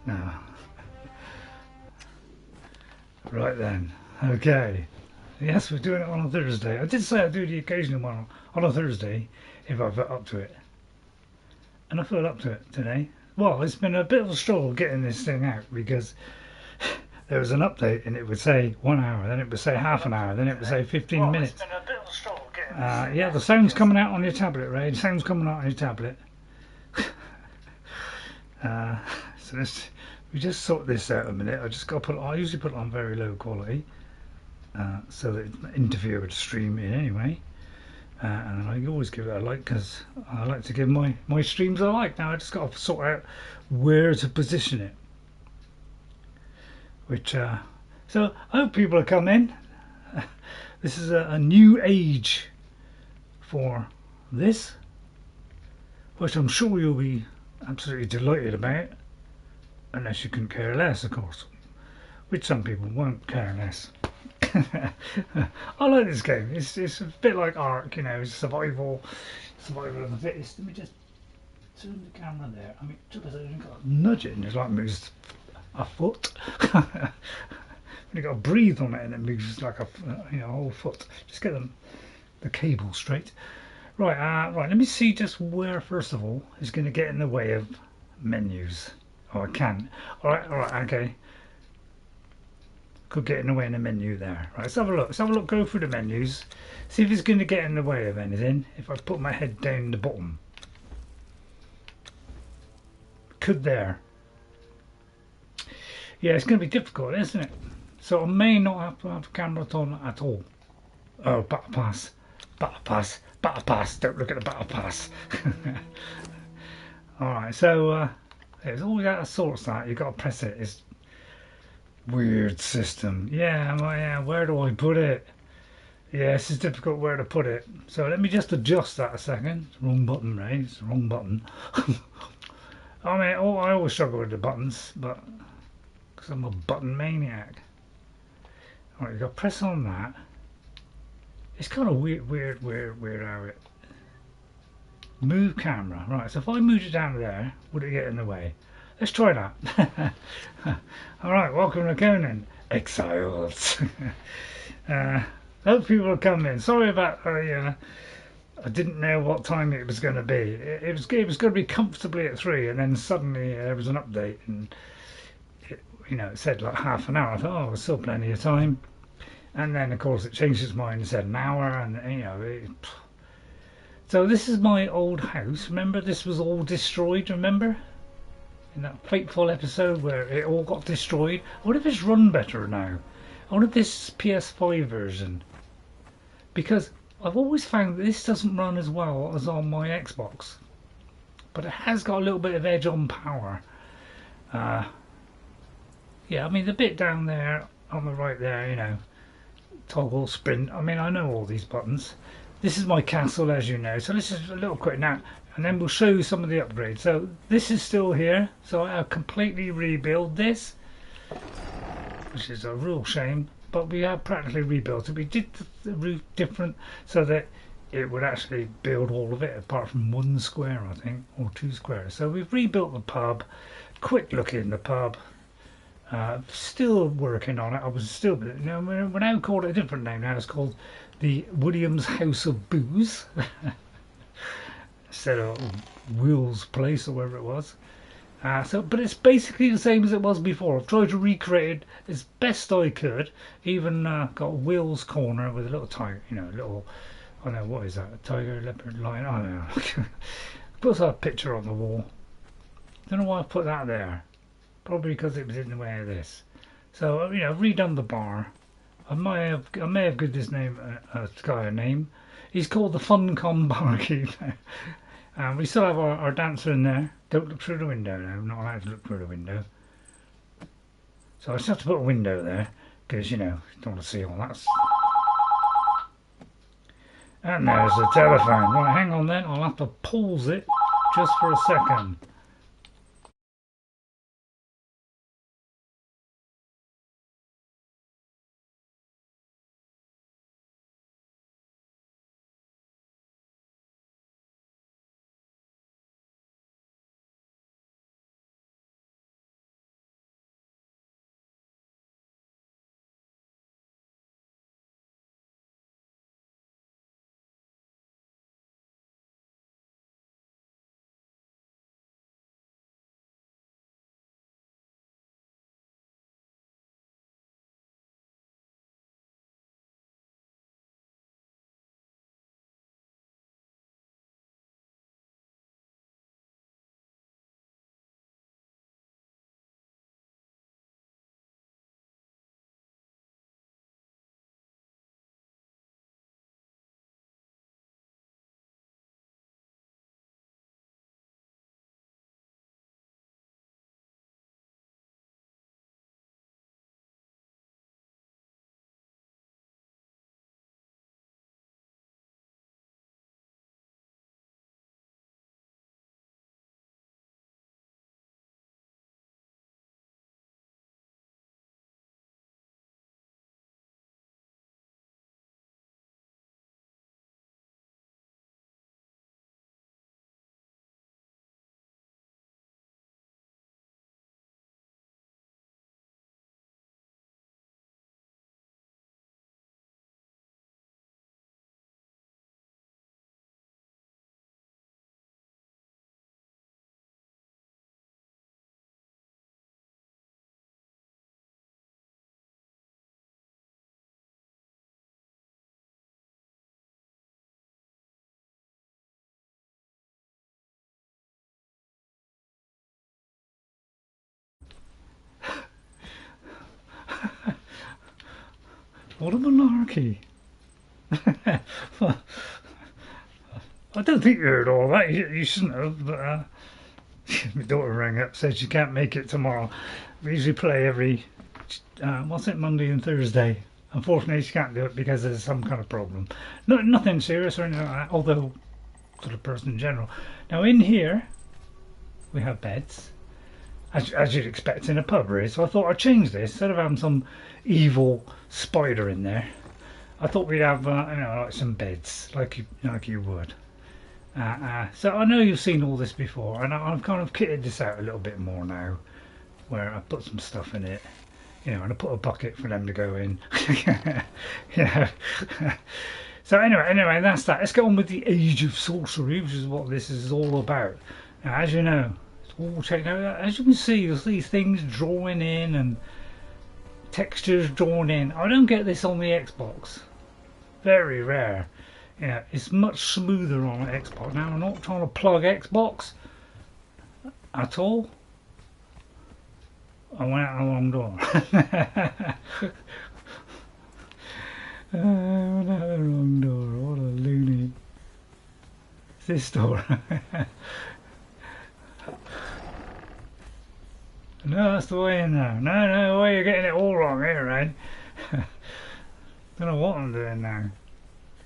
No. Right then. Okay. Yes, we're doing it on a Thursday. I did say I'd do the occasional one on a Thursday if I felt up to it. And I feel up to it today. Well, it's been a bit of a struggle getting this thing out because there was an update and it would say 1 hour, then it would say half an hour, then it would say 15 minutes. It's been a bit of a struggle getting this thing yeah, the sound's coming out on your tablet, Ray. The sound's coming out on your tablet. So we just sort this out a minute. I usually put it on very low quality so that it doesn't interfere with the stream in any way. And I always give it a like because I like to give my streams a like. Now I just got to sort out where to position it. So I hope people will come in. This is a new age for this, which I'm sure you'll be absolutely delighted about, unless you can care less, of course, which some people won't care less. I like this game. It's a bit like Ark, you know, survival of the fittest. Let me just turn the camera there. I mean, just got to nudge it and it's like moves a foot. You got to breathe on it and it moves like a whole foot. Just get the cable straight. Right, let me see just where first of all is going to get in the way of menus. Oh, I can. All right, okay. Could get in the way in the menu there. Right, let's have a look. Let's have a look. Go through the menus. See if it's going to get in the way of anything. If I put my head down the bottom, could there? Yeah, it's going to be difficult, isn't it? So I may not have to have a camera on at all. Oh, battle pass, battle pass, battle pass. Don't look at the battle pass. All right, so there's always out of sorts that you've got to press it. It's weird system. Yeah, well, yeah. Where do I put it? Yeah, this is difficult where to put it. So let me just adjust that a second. Wrong button, Ray. It's the wrong button. I mean, I always struggle with the buttons, but because I'm a button maniac. All right, you got to press on that. It's kind of weird how it move camera. Right, so if I moved it down there, would it get in the way? Let's try that. All right, welcome to Conan Exiles. Hope people will come in. Sorry about I didn't know what time it was going to be. It was going to be comfortably at 3, and then suddenly there was an update, and it said like half an hour. I thought, oh, there's still plenty of time. And then of course it changed its mind and said an hour, and so this is my old house. Remember, this was all destroyed. Remember, in that fateful episode where it all got destroyed. What if it's run better now? I wonder if this PS5 version, because I've always found that this doesn't run as well as on my Xbox, but it has got a little bit of edge on power. Yeah, I mean the bit down there on the right there, toggle, sprint. I mean, I know all these buttons. This is my castle, as you know. So this is a little quick now, and then we'll show you some of the upgrades. So this is still here. So I'll completely rebuild this, which is a real shame. But we have practically rebuilt it. We did the roof different so that it would actually build all of it, apart from 1 square, I think, or 2 squares. So we've rebuilt the pub. Quick look in the pub. Still working on it. I was still, we now called it a different name now. It's called the Williams House of Booze instead of Will's Place or wherever it was. But it's basically the same as it was before. I've tried to recreate it as best I could. Even got Will's Corner with a little tiger, I don't know, what is that? A tiger, leopard, lion? I don't know. Put a picture on the wall. Don't know why I put that there. Probably because it was in the way of this. So I've redone the bar. I may have given this guy a name. He's called the Funcom Barkeep. And we still have our dancer in there. Don't look through the window now. I'm not allowed to look through the window. So I just have to put a window there because don't want to see all that. And there's the telephone. Right, hang on then. I'll have to pause it just for a second. What a malarkey. Well, I don't think you heard all that. You shouldn't have, but my daughter rang up, said she can't make it tomorrow. We usually play every, Monday and Thursday. Unfortunately, she can't do it because there's some kind of problem. Nothing serious or anything like that, although for the person in general. Now in here, we have beds, as you'd expect in a pub, really. So I thought I'd change this. Instead of having some evil spider in there, I thought we'd have, like some beds, like you would. So I know you've seen all this before, and I've kind of kitted this out a little bit more now, where I put some stuff in it, and I put a bucket for them to go in. So anyway, that's that. Let's get on with the Age of Sorcery, which is what this is all about. Now, as you know, it's all checked out. As you can see, you'll see things drawing in and textures drawn in. I don't get this on the Xbox. Very rare. It's much smoother on Xbox. Now, I'm not trying to plug Xbox at all. I went out the wrong door. I went out the wrong door. What a loony. It's this door. No, that's the way in there. No way, you're getting it all wrong here, right? Don't know what I'm doing now.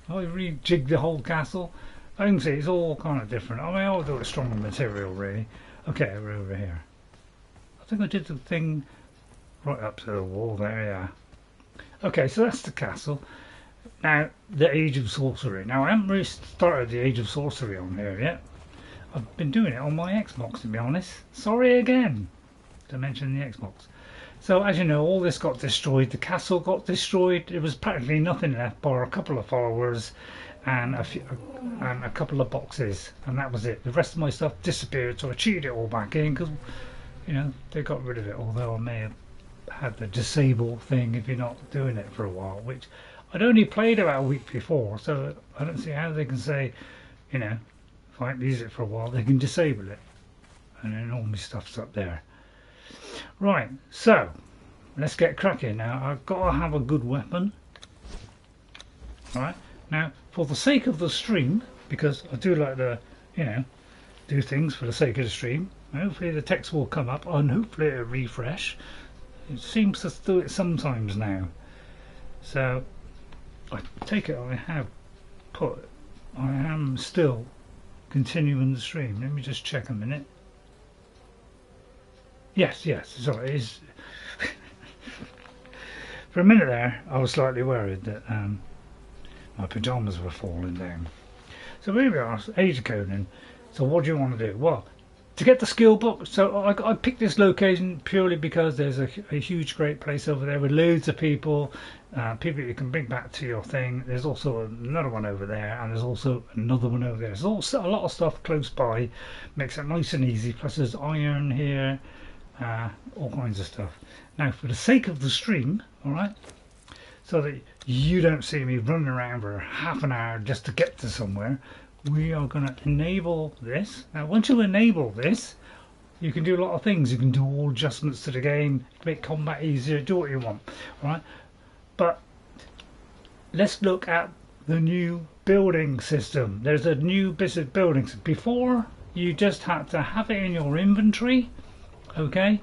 I rejigged the whole castle. I can see it's all kind of different. I mean, I'll do a stronger material, really. Okay, we're over here. I think I did the thing right up to the wall there, yeah. Okay, so that's the castle. Now, the Age of Sorcery. Now, I haven't really started the Age of Sorcery on here yet. I've been doing it on my Xbox, to be honest. Sorry again to mention the Xbox. So, as you know, all this got destroyed. The castle got destroyed. There was practically nothing left but a couple of followers and a couple of boxes, and that was it. The rest of my stuff disappeared, so I cheated it all back in because, they got rid of it. Although I may have had the disable thing if you're not doing it for a while, which I'd only played about a week before, so I don't see how they can say, if I haven't used it for a while, they can disable it. And then all my stuff's up there. Right, so let's get cracking now. I've got to have a good weapon. Right, now for the sake of the stream, because I do like to, do things for the sake of the stream. Hopefully the text will come up and hopefully it'll refresh. It seems to do it sometimes now. So I take it I am still continuing the stream. Let me just check a minute. Yes, sorry, it is. For a minute there I was slightly worried that my pyjamas were falling down. So here we are, Age of Conan. So what do you want to do? Well, to get the skill book, so I picked this location purely because there's a huge great place over there with loads of people you can bring back to your thing. There's also another one over there, and there's also another one over there. There's also a lot of stuff close by, makes it nice and easy. Plus there's iron here, all kinds of stuff. Now for the sake of the stream, alright, so that you don't see me running around for half an hour just to get to somewhere, we are going to enable this. Now once you enable this, you can do a lot of things. You can do all adjustments to the game, make combat easier, do what you want, right? But let's look at the new building system. There's a new bit of buildings. Before, you just had to have it in your inventory, okay,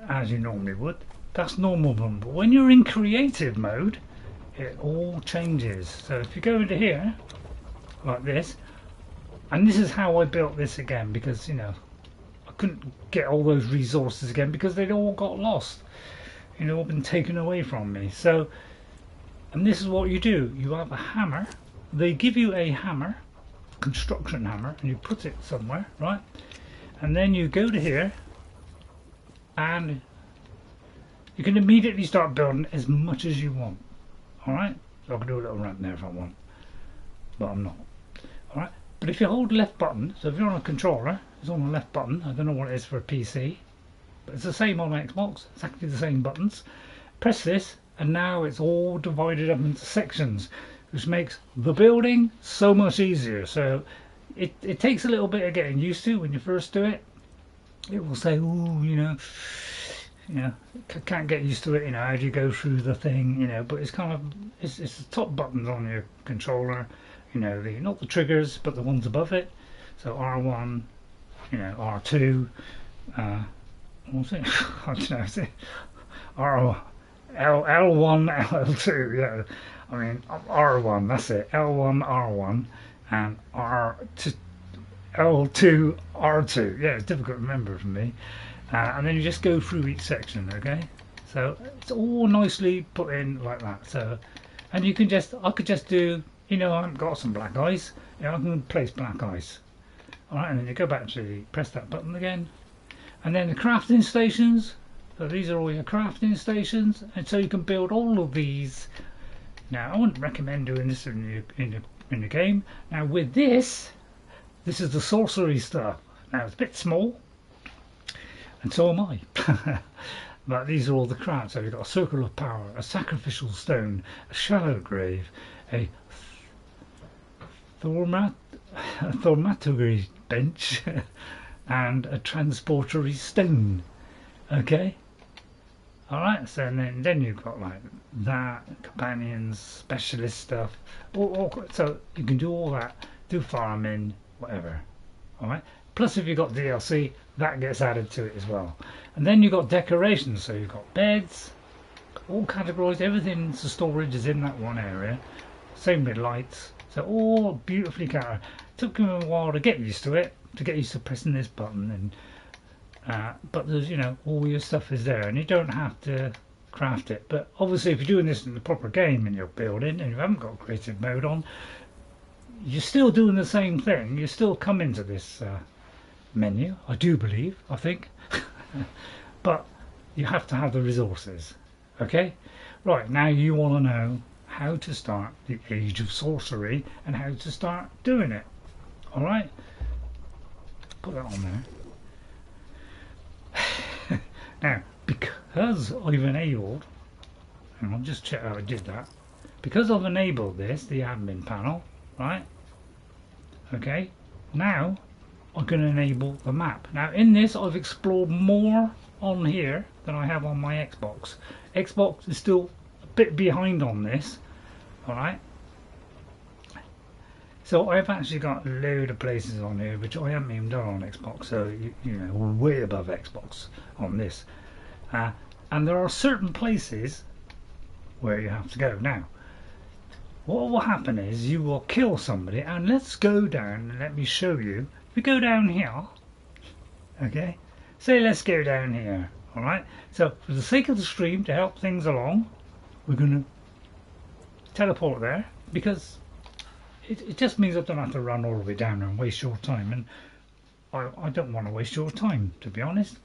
as you normally would. That's normal one. But when you're in creative mode, it all changes. So if you go into here like this, and this is how I built this again, because I couldn't get all those resources again because they'd all got lost, all been taken away from me. So, and this is what you do. You have a hammer. They give you a hammer, construction hammer, and you put it somewhere, right? And then you go to here and you can immediately start building as much as you want. Alright, so I can do a little rant there if I want, but I'm not. Alright, but if you hold left button, so if you're on a controller, it's on the left button. I don't know what it is for a PC, but it's the same on Xbox, exactly the same buttons. Press this and now it's all divided up into sections, which makes the building so much easier. So it takes a little bit of getting used to when you first do it. It will say, ooh, you know, can't get used to it, you know, how do you go through the thing, you know, but it's kind of, it's the top buttons on your controller, you know, not the triggers, but the ones above it. So R1, you know, R2, what's it? I don't know, is it L1, L2, yeah. I mean, R1, that's it, L1, R1, and R2, L2, R2. Yeah, it's difficult to remember for me. And then you just go through each section, okay? So it's all nicely put in like that. So, and you can just, I could just do, you know, I've got some black ice. You know, I can place black ice. All right, and then you go back to press that button again, and then the crafting stations. So these are all your crafting stations, and so you can build all of these. Now, I wouldn't recommend doing this in the game. Now, with this is the Sorcery Star. Now, it's a bit small, and so am I. But these are all the crafts. So you've got a Circle of Power, a Sacrificial Stone, a Shallow Grave, a Thaumaturgy Bench, and a Transportory Stone. Okay? Alright, so then you've got like that, companions, specialist stuff, so you can do all that, do farming, whatever. Alright, plus if you've got DLC, that gets added to it as well. And then you've got decorations, so you've got beds, all categorised, everything for storage is in that one area. Same with lights, so all beautifully categorised. Took me a while to get used to it, to get used to pressing this button, and but there's, you know, all your stuff is there, and you don't have to craft it. But obviously, if you're doing this in the proper game and you're building, and you haven't got creative mode on, you're still doing the same thing. You still come into this menu, I do believe, I think, but you have to have the resources. Okay, right, now you want to know how to start the Age of Sorcery and how to start doing it. All right, put that on there. Now, because I've enabled, and I'll just check how I did that, because I've enabled this, the admin panel, right? Okay, now I can enable the map. Now in this I've explored more on here than I have on my Xbox. Xbox is still a bit behind on this, alright? So I've actually got a load of places on here which I haven't even done on Xbox, so you know, way above Xbox on this. And there are certain places where you have to go. Now, what will happen is you will kill somebody, and let's go down and let me show you. If we go down here, okay, say let's go down here, alright? So for the sake of the stream, to help things along, we're going to teleport there, because it just means I don't have to run all the way down and waste your time, and I don't want to waste your time, to be honest.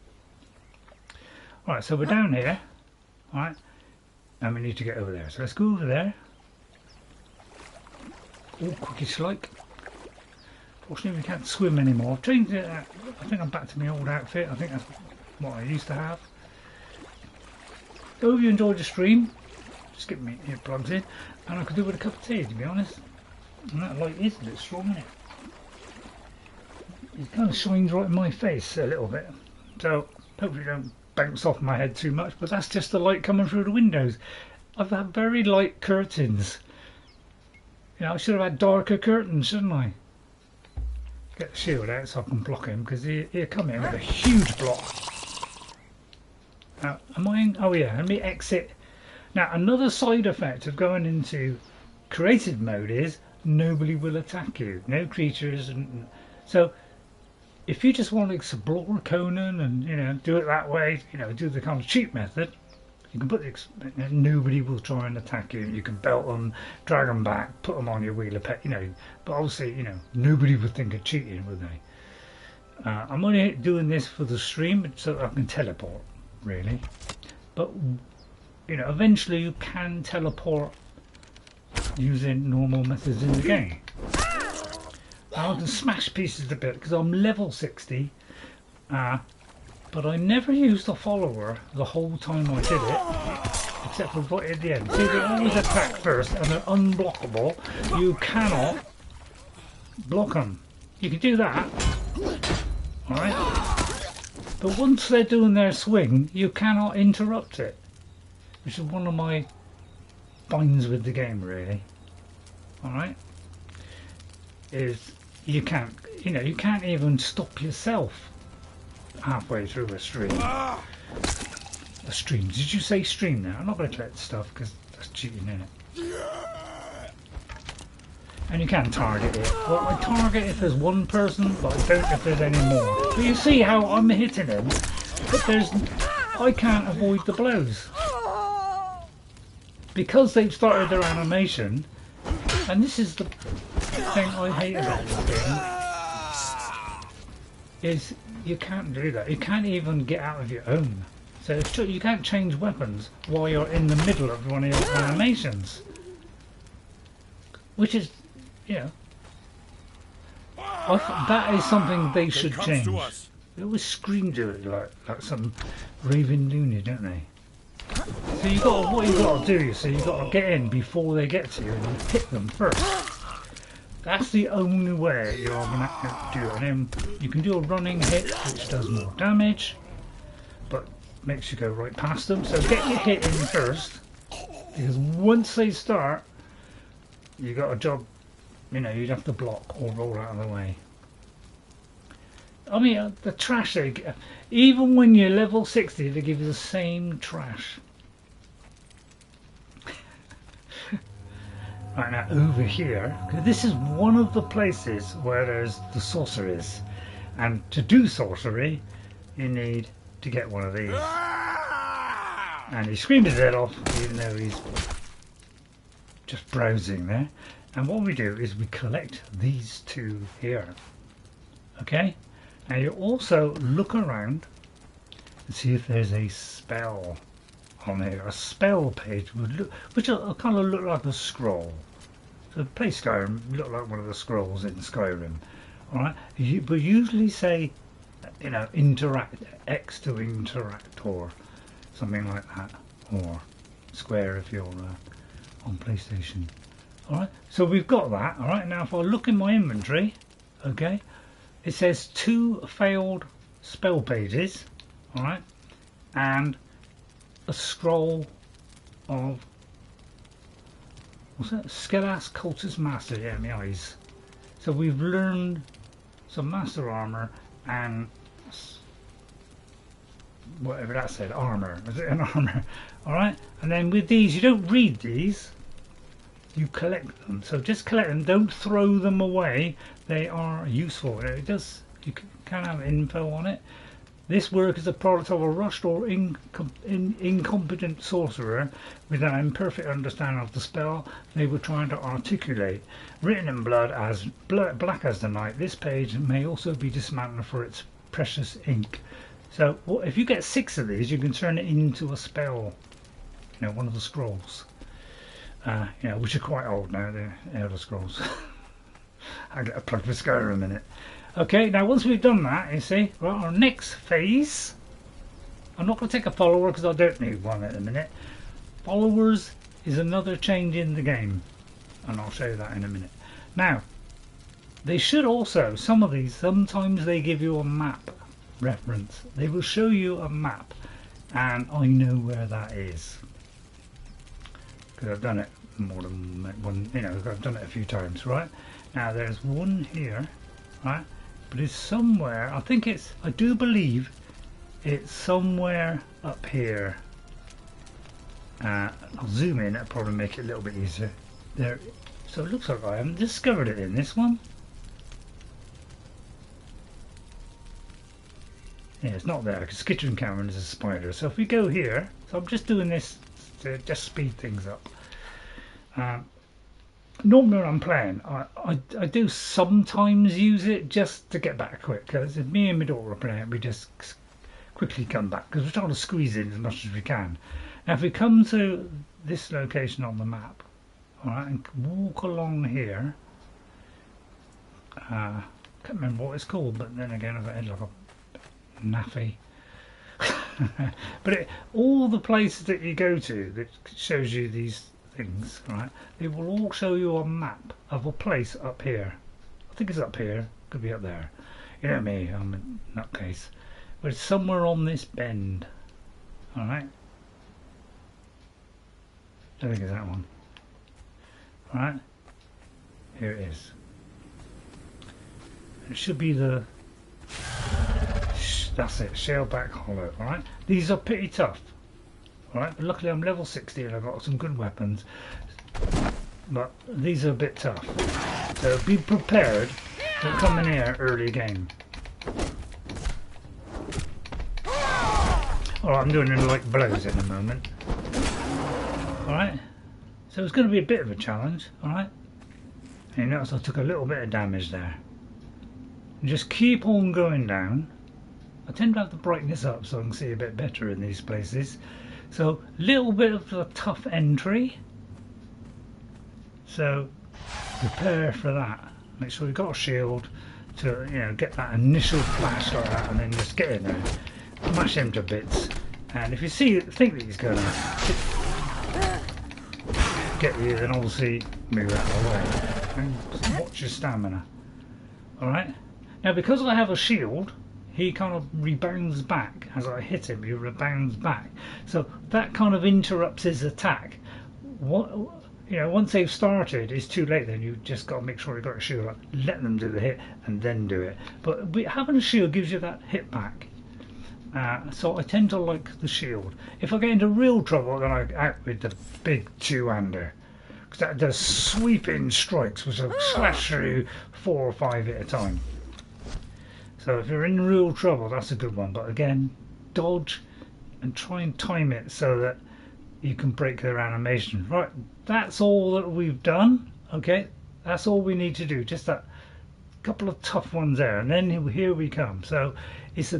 Alright, so we're down here, alright, and we need to get over there. So let's go over there. All quickish like. Fortunately we can't swim anymore. I've changed it, I think I'm back to my old outfit. I think that's what I used to have. So if you enjoyed the stream, just get me earplugs in, and I could do with a cup of tea, to be honest. And that light is a bit strong, isn't it? It kind of shines right in my face a little bit, so hopefully it don't bounce off my head too much, but that's just the light coming through the windows. I've had very light curtains. You know, I should have had darker curtains, shouldn't I? Get the shield out so I can block him, because he'll come in with a huge block. Now, am I in? Oh yeah, let me exit. Now, another side effect of going into creative mode is nobody will attack you, no creatures, and so if you just want to explore Conan and, you know, do it that way, you know, do the kind of cheat method, you can put nobody will try and attack you. You can belt them, drag them back, put them on your wheel of pet, you know, but obviously, you know, nobody would think of cheating, would they? I'm only doing this for the stream so that I can teleport, really, but you know, eventually you can teleport using normal methods in the game. I can smash pieces to bits because I'm level 60, but I never used a follower the whole time I did it, except for right at the end. See, they always attack first and they're unblockable. You cannot block them. You can do that, alright? But once they're doing their swing, you cannot interrupt it, which is one of my binds with the game, really. All right, is you can't even stop yourself halfway through a stream. A stream? Did you say stream there? I'm not going to collect stuff because that's cheating, isn't it? And you can target it. Well, I target if there's one person, but I don't if there's any more. But you see how I'm hitting him, but I can't avoid the blows. Because they've started their animation, and this is the thing I hate about this game, is you can't do that. You can't even get out of your own. So you can't change weapons while you're in the middle of one of your animations. Which is, you know, that is something they should change. They always scream to it like some raving loony, don't they? So what you got to do, you see, you got to get in before they get to you and hit them first. That's the only way you're going to do it. And then you can do a running hit, which does more damage, but makes you go right past them. So get your hit in first, because once they start, you got a job. You know, you'd have to block or roll out of the way. I mean, the trash they give, even when you're level 60, they give you the same trash. Right, now over here, because this is one of the places where there's the sorceries, and to do sorcery, you need to get one of these. And he screamed his head off, even though he's just browsing there. And what we do is we collect these two here. Okay? Now you also look around and see if there's a spell on here. A spell page would look, which will kind of look like a scroll. So play Skyrim, look like one of the scrolls in Skyrim. Alright? But usually say, you know, interact, X to interact or something like that. Or square if you're on PlayStation. Alright, so we've got that. Alright, now if I look in my inventory, okay, it says 2 failed spell pages, alright, and a scroll of, what's that? Skelas Cultist Master, yeah, my eyes. So we've learned some Master Armor and whatever that said, armor. Is it an armor? Alright, and then with these, you don't read these. You collect them, so just collect them. Don't throw them away. They are useful. It does. You can have info on it. This work is a product of a rushed or incompetent sorcerer with an imperfect understanding of the spell they were trying to articulate. Written in blood as black as the night, this page may also be dismantled for its precious ink. So, if you get 6 of these, you can turn it into a spell. You know, one of the scrolls. You know, which are quite old now, the Elder Scrolls. I'll get a plug for Skyrim in a minute. Okay, now once we've done that, you see, well, our next phase, I'm not going to take a follower because I don't need one at the minute. Followers is another change in the game, and I'll show you that in a minute. Now, they should also, some of these, sometimes they give you a map reference. They will show you a map, and I know where that is. Because I've done it more than one, you know, I've done it a few times, right? Now there's one here, right? But it's somewhere, I do believe it's somewhere up here. I'll zoom in, that'll probably make it a little bit easier. There, so it looks like I haven't discovered it in this one. Yeah, it's not there, because Skittering Cameron is a spider. So if we go here, so I'm just doing this to just speed things up. Normally when I'm playing, I do sometimes use it just to get back quick, because if me and my daughter are playing, we just quickly come back, because we're trying to squeeze in as much as we can. Now if we come to this location on the map, alright, and walk along here, can't remember what it's called, but then again I've got head like a naffy. But all the places that you go to that shows you these things, right, they will all show you a map of a place up here. I think it's up here, could be up there. You know me, I'm a nutcase. but it's somewhere on this bend. Alright. I think it's that one. Alright. Here it is. It should be the... That's it, Shellback Hollow. Alright. These are pretty tough. Alright, but luckily I'm level 60 and I've got some good weapons. But these are a bit tough. So be prepared to come in here early game. Alright, I'm doing it like blows in a moment. Alright. So it's going to be a bit of a challenge. Alright. And you notice I took a little bit of damage there. And just keep on going down. I tend to have the brightness up so I can see a bit better in these places. So little bit of a tough entry. So prepare for that. Make sure you've got a shield to, you know, get that initial flash like that, and then just get in there, mash him to bits. And if you think that he's going to get you, then obviously move out of the way and watch your stamina. All right. Now because I have a shield, he kind of rebounds back as I hit him. He rebounds back, so that kind of interrupts his attack. What? You know, once they've started, it's too late. Then you just got to make sure you've got a shield up, let them do the hit, and then do it. But having a shield gives you that hit back. So I tend to like the shield. If I get into real trouble, then I out with the big two-hander, because that does sweeping strikes, which will slash through 4 or 5 at a time. So if you're in real trouble, that's a good one. But again, dodge and try and time it so that you can break their animation. Right, that's all that we've done. Okay, that's all we need to do. Just that couple of tough ones there, and then here we come. So it's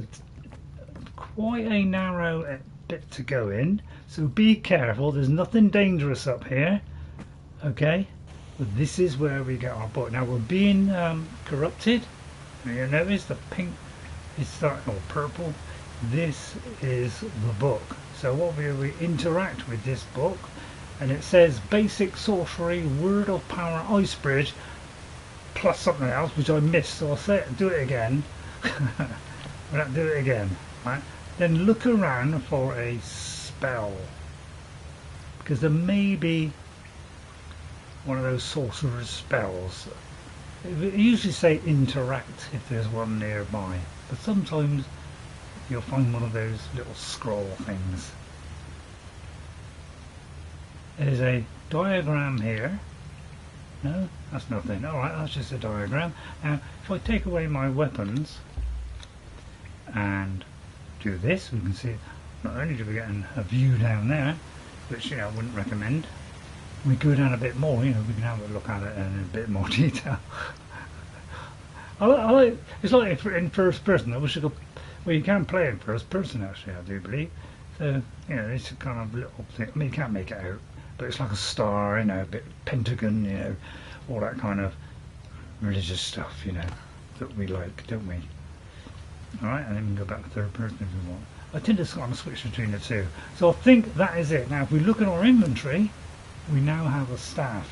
quite a narrow bit to go in. So be careful. There's nothing dangerous up here. Okay, but this is where we get our book. Now we're being corrupted. You notice the pink is starting, or purple. This is the book. So what we interact with this book, and it says basic sorcery, word of power, ice bridge, plus something else which I missed. So I'll say it, do it again. Do it again. Right? Then look around for a spell, because there may be one of those sorcerer's spells. It usually say interact if there's one nearby, but sometimes you'll find one of those little scroll things. There's a diagram here. No, that's nothing. Alright, that's just a diagram. Now, if I take away my weapons and do this, we can see not only do we get a view down there, which, you know, I wouldn't recommend. We go down a bit more, you know, we can have a look at it in a bit more detail. I like, it's like in first person. I wish I could. Well, you can play in first person actually, I do believe. So, you know, it's a kind of little thing. I mean, you can't make it out, but it's like a star, you know, a bit pentagon, you know, all that kind of religious stuff, you know, that we like, don't we? All right, and then we can go back to third person if we want. I tend to kind of switch between the two. So I think that is it. Now, if we look at our inventory, we now have a staff,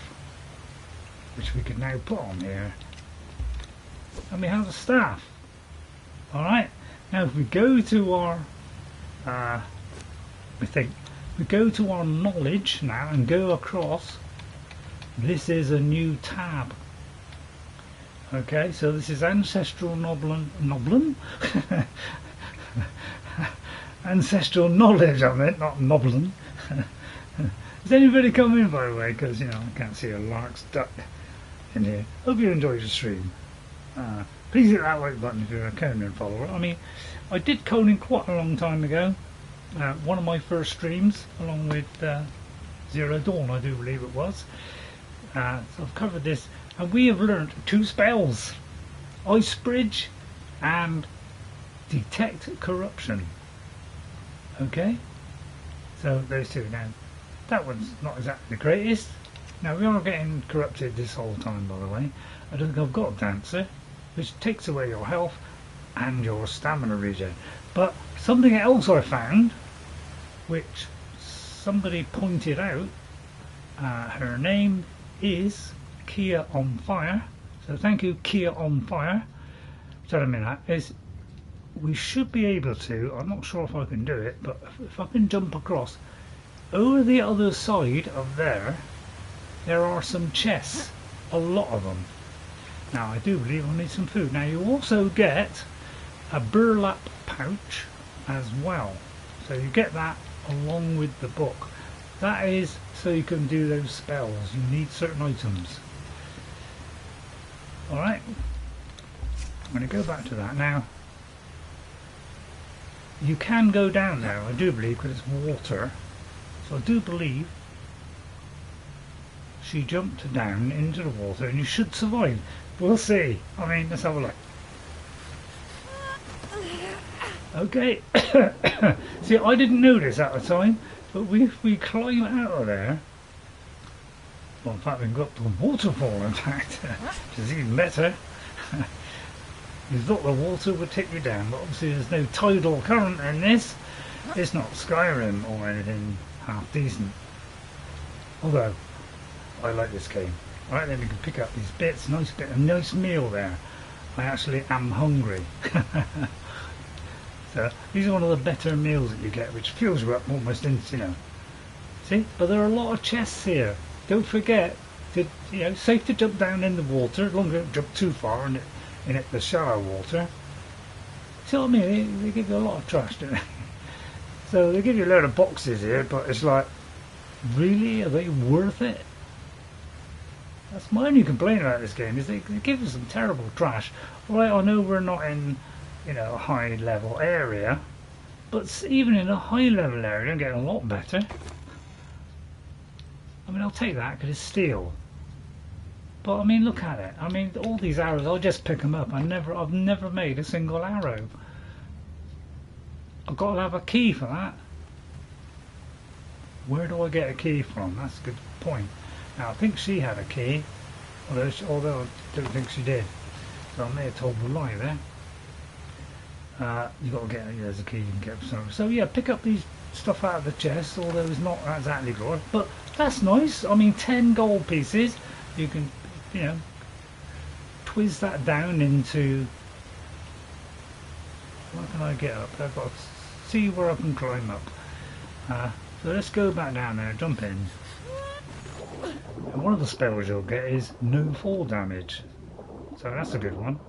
which we can now put on here, and we have a staff. All right. Now, if we go to our, we go to our knowledge now and go across. This is a new tab. Okay, so this is ancestral noblin. Ancestral knowledge, I meant, not noblin. Has anybody come in, by the way? Because, you know, I can't see a lark's duck in here. Hope you enjoyed the stream. Please hit that like button if you're a Conan follower. I mean, I did Conan quite a long time ago. One of my first streams, along with Zero Dawn, I do believe it was. So I've covered this, and we have learned 2 spells: Ice Bridge and Detect Corruption. Okay, so those 2. Now, that one's not exactly the greatest. Now, we are getting corrupted this whole time, by the way. I don't think I've got a Dancer, which takes away your health and your stamina regen. But something else I found, which somebody pointed out, her name is Kia on Fire. So thank you, Kia on Fire. Telling me that is we should be able to, I'm not sure if I can do it, but if I can jump across, over the other side of there are some chests, a lot of them. Now I do believe I need some food. Now you also get a burlap pouch as well, so you get that along with the book. That is so you can do those spells. You need certain items. Alright, I'm going to go back to that now. You can go down there, I do believe, because it's water. So I do believe she jumped down into the water and you should survive. We'll see. I mean, let's have a look. Okay. See, I didn't know this at the time, but if we climb out of there, well, in fact, we can go up to a waterfall, in fact, which is even better. You thought the water would take you down, but obviously there's no tidal current in this. It's not Skyrim or anything half decent. Although, I like this game. Right, then we can pick up these bits. Nice meal there. I actually am hungry. So these are one of the better meals that you get, which fills you up almost instantly. See, but there are a lot of chests here. Don't forget to, safe to jump down in the water, as long as you don't jump too far in the shallow water. See what I mean? They give you a lot of trash, don't they? So they give you a load of boxes here, but it's like, really, are they worth it? That's my only complaint about this game, is they give you some terrible trash. Right, I know we're not in, a high level area, but even in a high level area, you're getting a lot better. I mean, I'll take that because it's steel. But I mean, look at it. I mean, all these arrows, I'll just pick them up. I've never made a single arrow. I've got to have a key for that. Where do I get a key from? That's a good point. Now, I think she had a key, although I don't think she did. So I may have told a lie there. You've got to get, there's a key you can get from somewhere. So yeah, pick up these stuff out of the chest, although it's not exactly good. But that's nice. I mean, 10 gold pieces. You can, twist that down into... Where can I get up? I've got to see where I can climb up. So let's go back down there, jump in. And one of the spells you'll get is no fall damage. So that's a good one.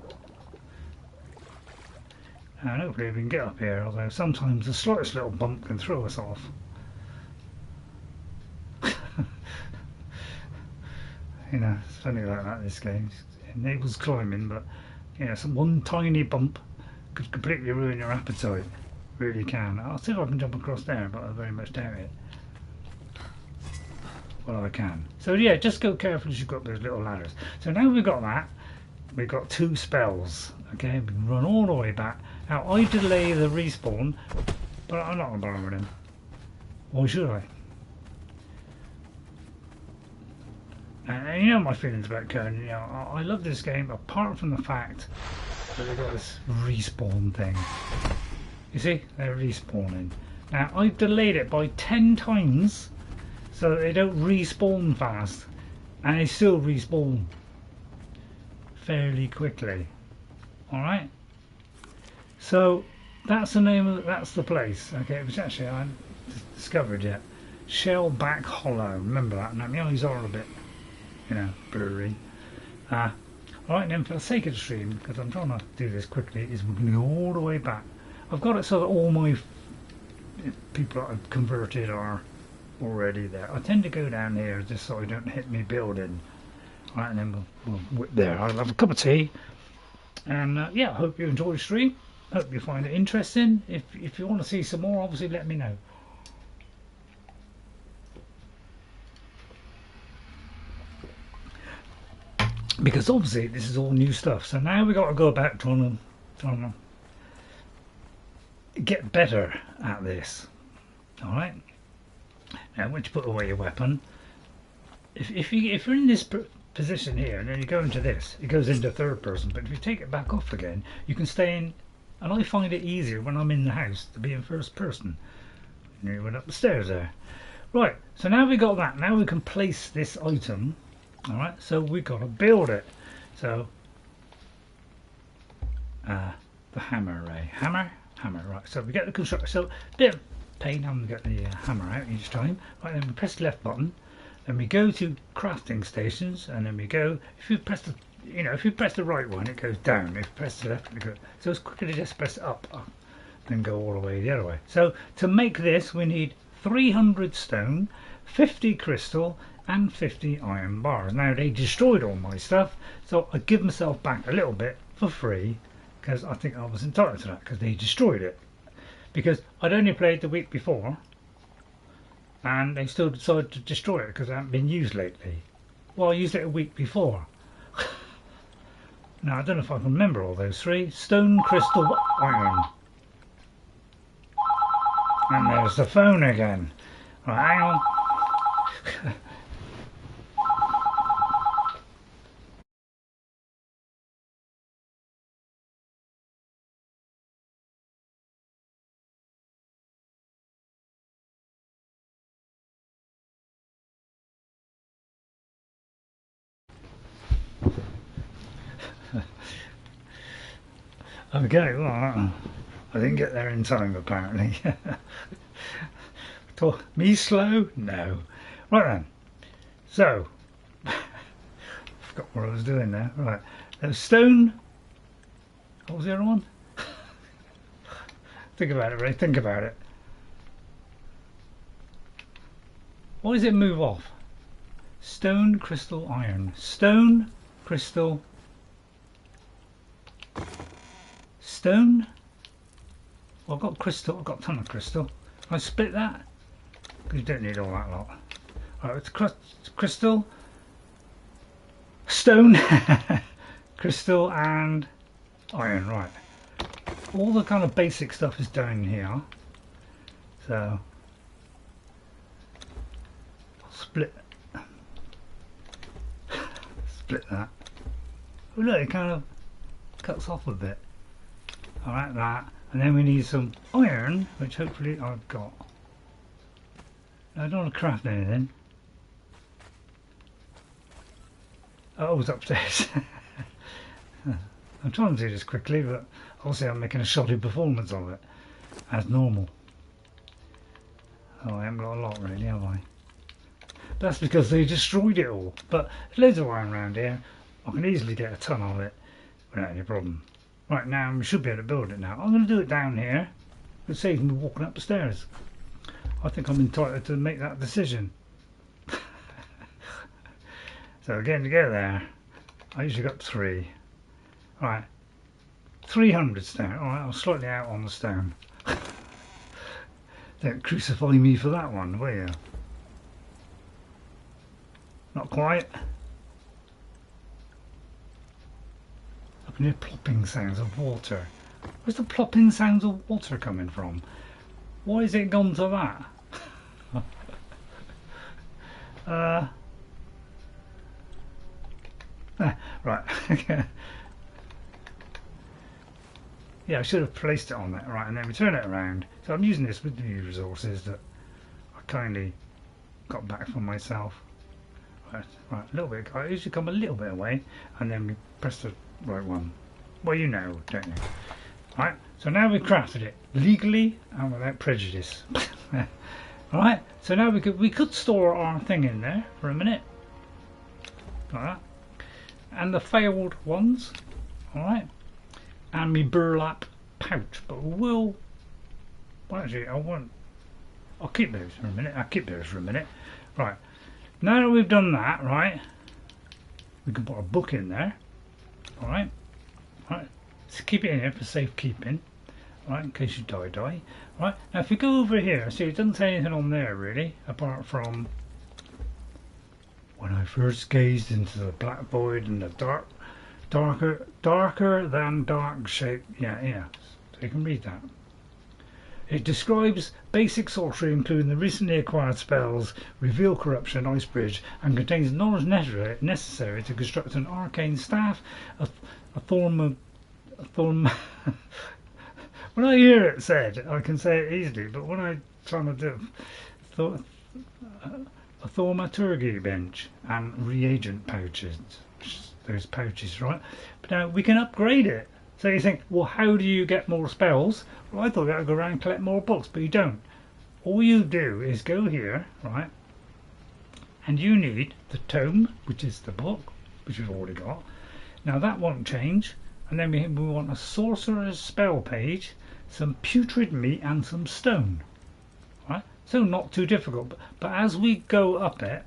And hopefully we can get up here, although sometimes the slightest little bump can throw us off. It's funny like that, this game. It enables climbing, but one tiny bump could completely ruin your appetite. Really can. I'll see if I can jump across there, but I very much doubt it. Well, I can. So yeah, just go carefully as you've got those little ladders. So now we've got that, we've got 2 spells. Okay, we can run all the way back. Now I delay the respawn, but I'm not going to bother with him. Why should I? And you know my feelings about Conan. I love this game apart from the fact that they've got this respawn thing. You see, they're respawning. Now I've delayed it by 10 times so that they don't respawn fast, and they still respawn fairly quickly. All right. So that's the name of that's the place. Okay, which actually I haven't discovered yet. Shellback Hollow. Remember that? Now my eyes are a bit, blurry. Alright then, for the sake of the stream, because I'm trying to do this quickly, is we're going to go all the way back. I've got it so that all my people that I've converted are already there. I tend to go down here just so I don't hit me building. Alright, and then we'll whip there. I'll have a cup of tea. And yeah, I hope you enjoy the stream. Hope you find it interesting. If you want to see some more, obviously let me know. Because obviously this is all new stuff. So now we've got to go about trying to get better at this. Alright? Now once you put away your weapon, if you're in this position here and then you go into this, it goes into third person, but if you take it back off again, you can stay in, and I find it easier when I'm in the house to be in first person. And you went up the stairs there. Right, so now we got that. Now we can place this item. Alright, so we've got to build it. So the hammer array. Hammer, right. So we get the constructor. So a bit of pain having to get the hammer out each time. Right, then we press the left button. Then we go to crafting stations, and then we go. If you press the, if you press the right one, it goes down. If you press the left, it goes. So it's quicker to just press up, then go all the way the other way. So to make this, we need 300 stone, 50 crystal, and 50 iron bars. Now they destroyed all my stuff, so I give myself back a little bit for free because I think I was entitled to that because they destroyed it. Because I'd only played the week before and they still decided to destroy it because it hadn't been used lately. Well, I used it a week before. Now I don't know if I can remember all those three. Stone, crystal, iron. And there's the phone again. Right, hang on. Okay, well, I didn't get there in time apparently. Me slow? No. Right then. So, forgot what I was doing there. Right. There's stone. What was the other one? Think about it, Ray. Think about it. Why does it move off? Stone, crystal, iron. Stone, crystal, stone. Well, I've got crystal. I've got a ton of crystal. I split that because you don't need all that lot. Right, it's crystal, stone, crystal, and iron. Right. All the kind of basic stuff is down here. So I'll split that. Oh look, it kind of cuts off a bit. Alright, that. And then we need some iron, which hopefully I've got. I don't want to craft anything. Oh, it's upstairs. I'm trying to do this quickly, but obviously I'm making a shoddy performance of it, as normal. Oh, I haven't got a lot really, have I? That's because they destroyed it all. But there's loads of iron around here. I can easily get a ton of it without any problem. Right, now we should be able to build it now. I'm going to do it down here. It saves me walking up the stairs. I think I'm entitled to make that decision. So again, to get there, I usually got 3. Alright, 300 stone. Alright, I'm slightly out on the stone. Don't crucify me for that one, will you? Not quite. I can hear plopping sounds of water. Where's the plopping sounds of water coming from? Why has it gone to that? Right. Yeah, I should have placed it on that. Right, and then we turn it around. So I'm using this with the new resources that I kindly got back from myself. Right, a little bit. I usually come a little bit away, and then we press the right one. Well, you know, don't you? Right. So now we've crafted it legally and without prejudice. Alright, so now we could store our thing in there for a minute. Like that. And the failed ones. Alright. And my burlap pouch. But we'll actually I'll keep those for a minute. Right. Now that we've done that, right, we can put a book in there. Alright. Right. So keep it in here for safekeeping. Right, in case you die. Right, now if we go over here, see it doesn't say anything on there really, apart from when I first gazed into the black void and the darker than dark shape. Yeah, so you can read that. It describes basic sorcery including the recently acquired spells, reveal corruption, ice bridge, and contains knowledge necessary to construct an arcane staff, a thorn. When I hear it said, I can say it easily, but when I'm trying to do a thaumaturgy bench and reagent pouches, those pouches, right? But now we can upgrade it. So you think, well, how do you get more spells? Well, I thought you had to go around and collect more books, but you don't. All you do is go here, right, and you need the tome, which is the book, which we've already got. Now that won't change. And then we want a sorcerer's spell page, some putrid meat and some stone. Right? So not too difficult. But as we go up it,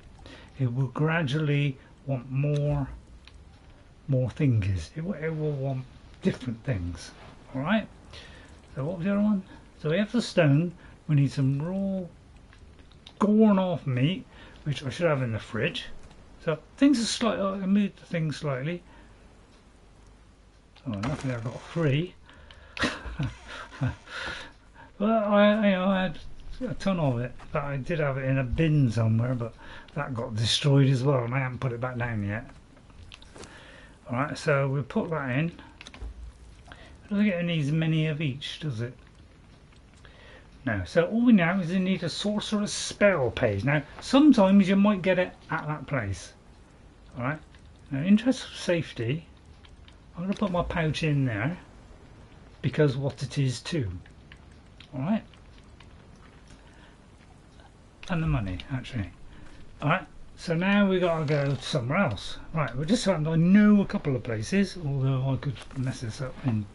it will gradually want more things. It will want different things. Alright? So what was the other one? So we have the stone. We need some raw gorn off meat, which I should have in the fridge. So things are slightly, I moved the things slightly. Oh, luckily I got 3. Well, I had a ton of it, but I did have it in a bin somewhere, but that got destroyed as well, and I haven't put it back down yet. Alright, so we'll put that in. It doesn't get any as many of each, does it? No, so all we know is we need a sorcerer's spell page. Now, sometimes you might get it at that place. Alright, now in interest of safety, I'm going to put my pouch in there because what it is too. Alright? And the money, actually. Alright, so now we got to go somewhere else. Right, we're just starting. I know a couple of places, although I could mess this up in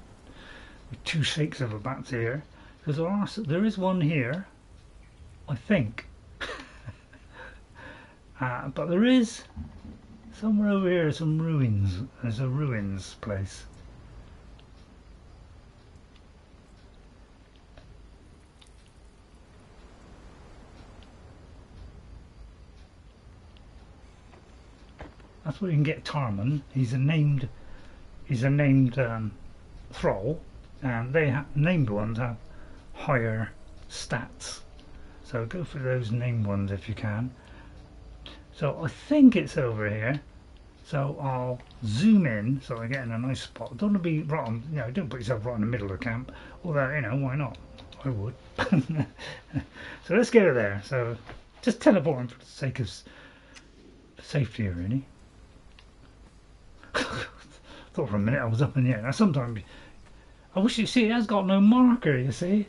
with 2 shakes of a bat here. Because there is one here, I think. But there is somewhere over here, some ruins. There's a ruins place. That's where you can get Tarman. He's a named thrall, and named ones have higher stats. So go for those named ones if you can. So I think it's over here. So I'll zoom in so I get in a nice spot. Don't want to be right on, don't put yourself right in the middle of the camp. Although, why not? I would. So let's get her there. So just teleporting for the sake of safety, really. Thought for a minute I was up in the air. Now sometimes I wish it has got no marker, you see.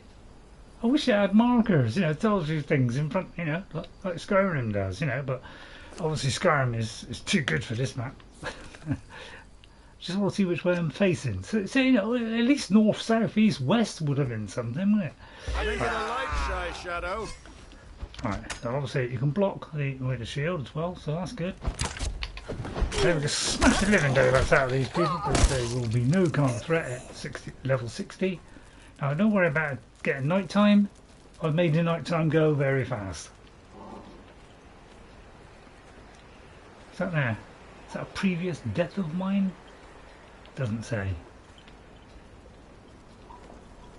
I wish it had markers, it tells you things in front, like Skyrim does, but obviously Skyrim is too good for this map. Just want to see which way I'm facing. So at least north, south, east, west would have been something, wouldn't it? I think it'll light shy, Shadow. Right, so obviously you can block with the shield as well, so that's good. Then we just smash the living daylights out of these people because there will be no kind of threat at level 60. Now don't worry about getting night time. I've made the night time go very fast. Is that there? Is that a previous death of mine? Doesn't say.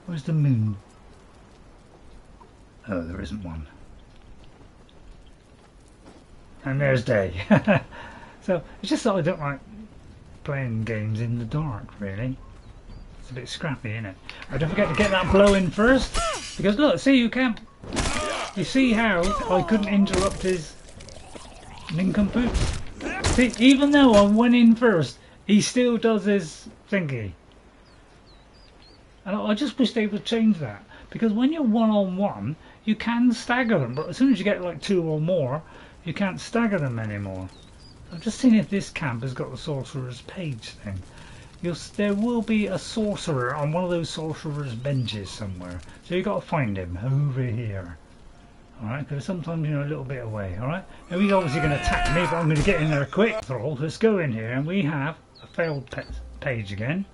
Where's the moon? Oh, there isn't one. And there's day. So it's just that I don't like playing games in the dark, really. It's a bit scrappy, isn't it? I don't forget to get that blow in first, because look, see, you can't. You see how I couldn't interrupt his nincompoop? See, even though I went in first, he still does his thingy. And I just wish they would change that, because when you're one-on-one, you can stagger them, but as soon as you get like 2 or more, you can't stagger them anymore. I've just seen if this camp has got the sorcerer's page thing. There will be a sorcerer on one of those sorcerer's benches somewhere. So you've got to find him over here. Alright, because sometimes a little bit away. Alright, now he's obviously going to attack me, but I'm going to get in there quick. So let's go in here, and we have a failed page again.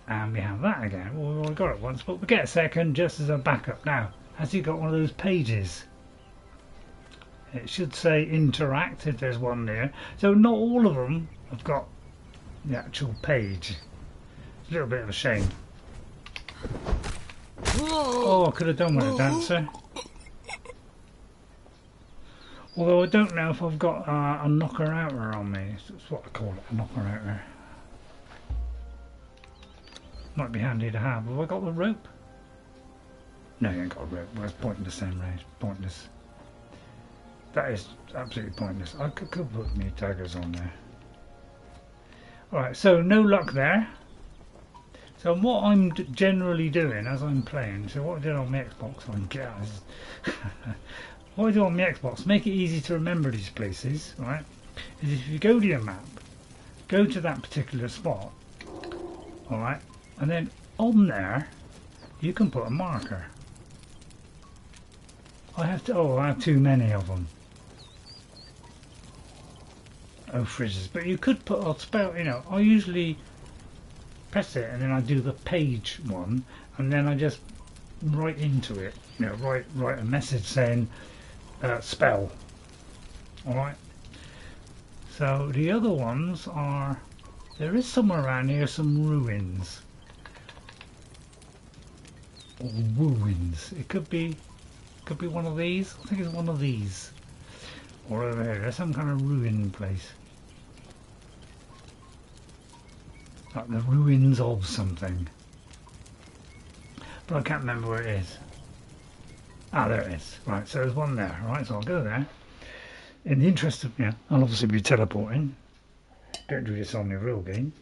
And we have that again. Well, we've already got it once, but we get a second just as a backup. Now, has he got one of those pages? It should say interact if there's one there. So not all of them have got the actual page. It's a little bit of a shame. Oh, I could have done with a dancer. Although I don't know if I've got a knocker outer on me. That's what I call it, a knocker outer. Might be handy to have. Have I got the rope? No, you ain't got a rope. Well, it's pointless then, Ray. Pointless. That is absolutely pointless. I could put me daggers on there. Alright, so no luck there. So what I'm generally doing as I'm playing, so what I did on my Xbox, what I do on my Xbox, make it easy to remember these places, right, is if you go to your map, go to that particular spot, alright, and then on there, you can put a marker. I have too many of them. Oh, frizzes. But you could put a spell, you know, I usually press it and then I do the page one and then I just write into it, you know, write a message saying spell. Alright. So the other ones are, there is somewhere around here some ruins. Or ruins. It could be one of these. I think it's one of these. Or over here, there's some kind of ruin place. Like the ruins of something. But I can't remember where it is. Ah, there it is. Right, so there's one there. Right, so I'll go there. In the interest of, yeah, I'll obviously be teleporting. Don't do this on the real game.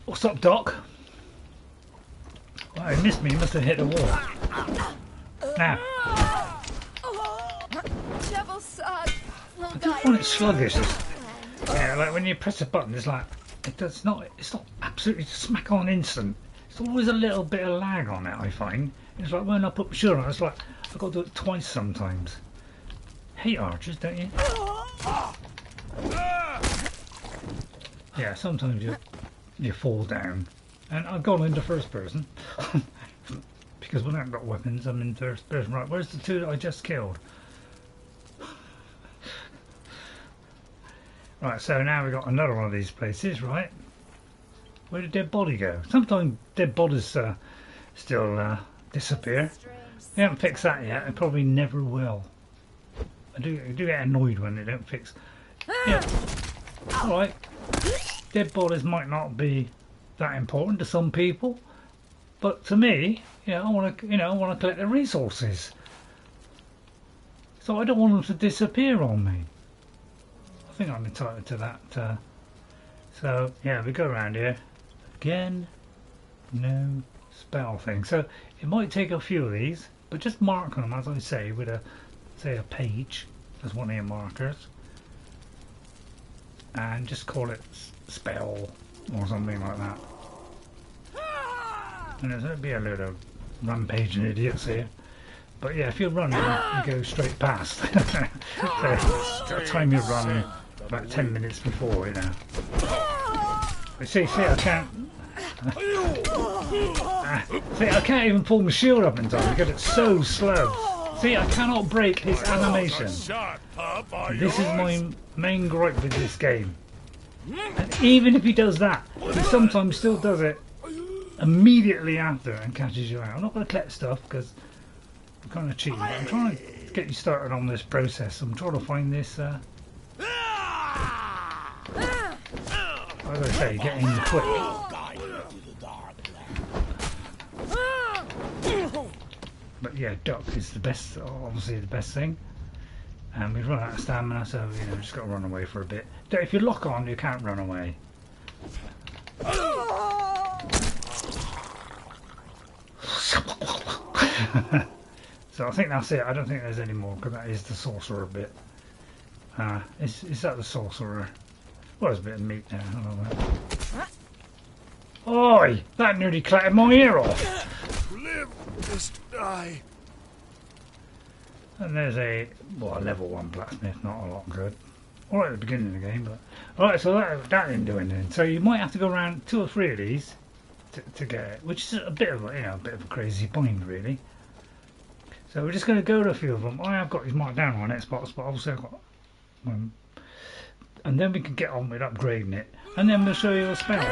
What's up, Doc? Well, he missed me. He must have hit the wall. Now. I do find it sluggish. Yeah, like when you press a button, it's like it's not absolutely smack on instant. It's always a little bit of lag on it. I find it's like when I put Sure on, it's like I've got to do it twice sometimes. Hate archers, don't you? Yeah, sometimes you fall down, and I've gone into first person because when I haven't got weapons, I'm in first person. Right, where's the two that I just killed? Right, so now we've got another one of these places, right? Where did dead body go? Sometimes dead bodies still disappear. They haven't fixed that yet, and probably never will. I do get annoyed when they don't fix. Yeah, alright. Dead bodies might not be that important to some people, but to me, I want to collect the resources. So I don't want them to disappear on me. I think I'm entitled to that. So yeah, we go around here again. No spell thing. So it might take a few of these, but just mark them as I say with a page as one of your markers, and just call it spell or something like that. And there's going to be a load of rampaging idiots here. But yeah, if you're running, you go straight past. So the time you run about 10 minutes before, But see, I can't. See, I can't even pull my shield up in time because it's so slow. See, I cannot break his animation. This is my main gripe with this game. And even if he does that, he sometimes still does it immediately after and catches you out. I'm not going to collect stuff because I'm kind of cheating. But I'm trying to get you started on this process. I'm trying to find this. As I say, getting the quick. But yeah, duck is the best. Obviously, the best thing. And we've run out of stamina, so just got to run away for a bit. If you lock on, you can't run away. So I think that's it. I don't think there's any more because that is the sorcerer bit. Is that the sorcerer? Well, there's a bit of meat there. I don't know. Oi! That nearly clattered my ear off. Live is die. And there's a level 1 blacksmith, not a lot good. Alright at the beginning of the game, but alright, so that didn't do anything. So you might have to go around 2 or 3 of these to get it, which is a bit of a crazy bind really. So we're just going to go to a few of them. I have got these marked down on Xbox, but obviously I've got one. And then we can get on with upgrading it, and then we'll show you a spell.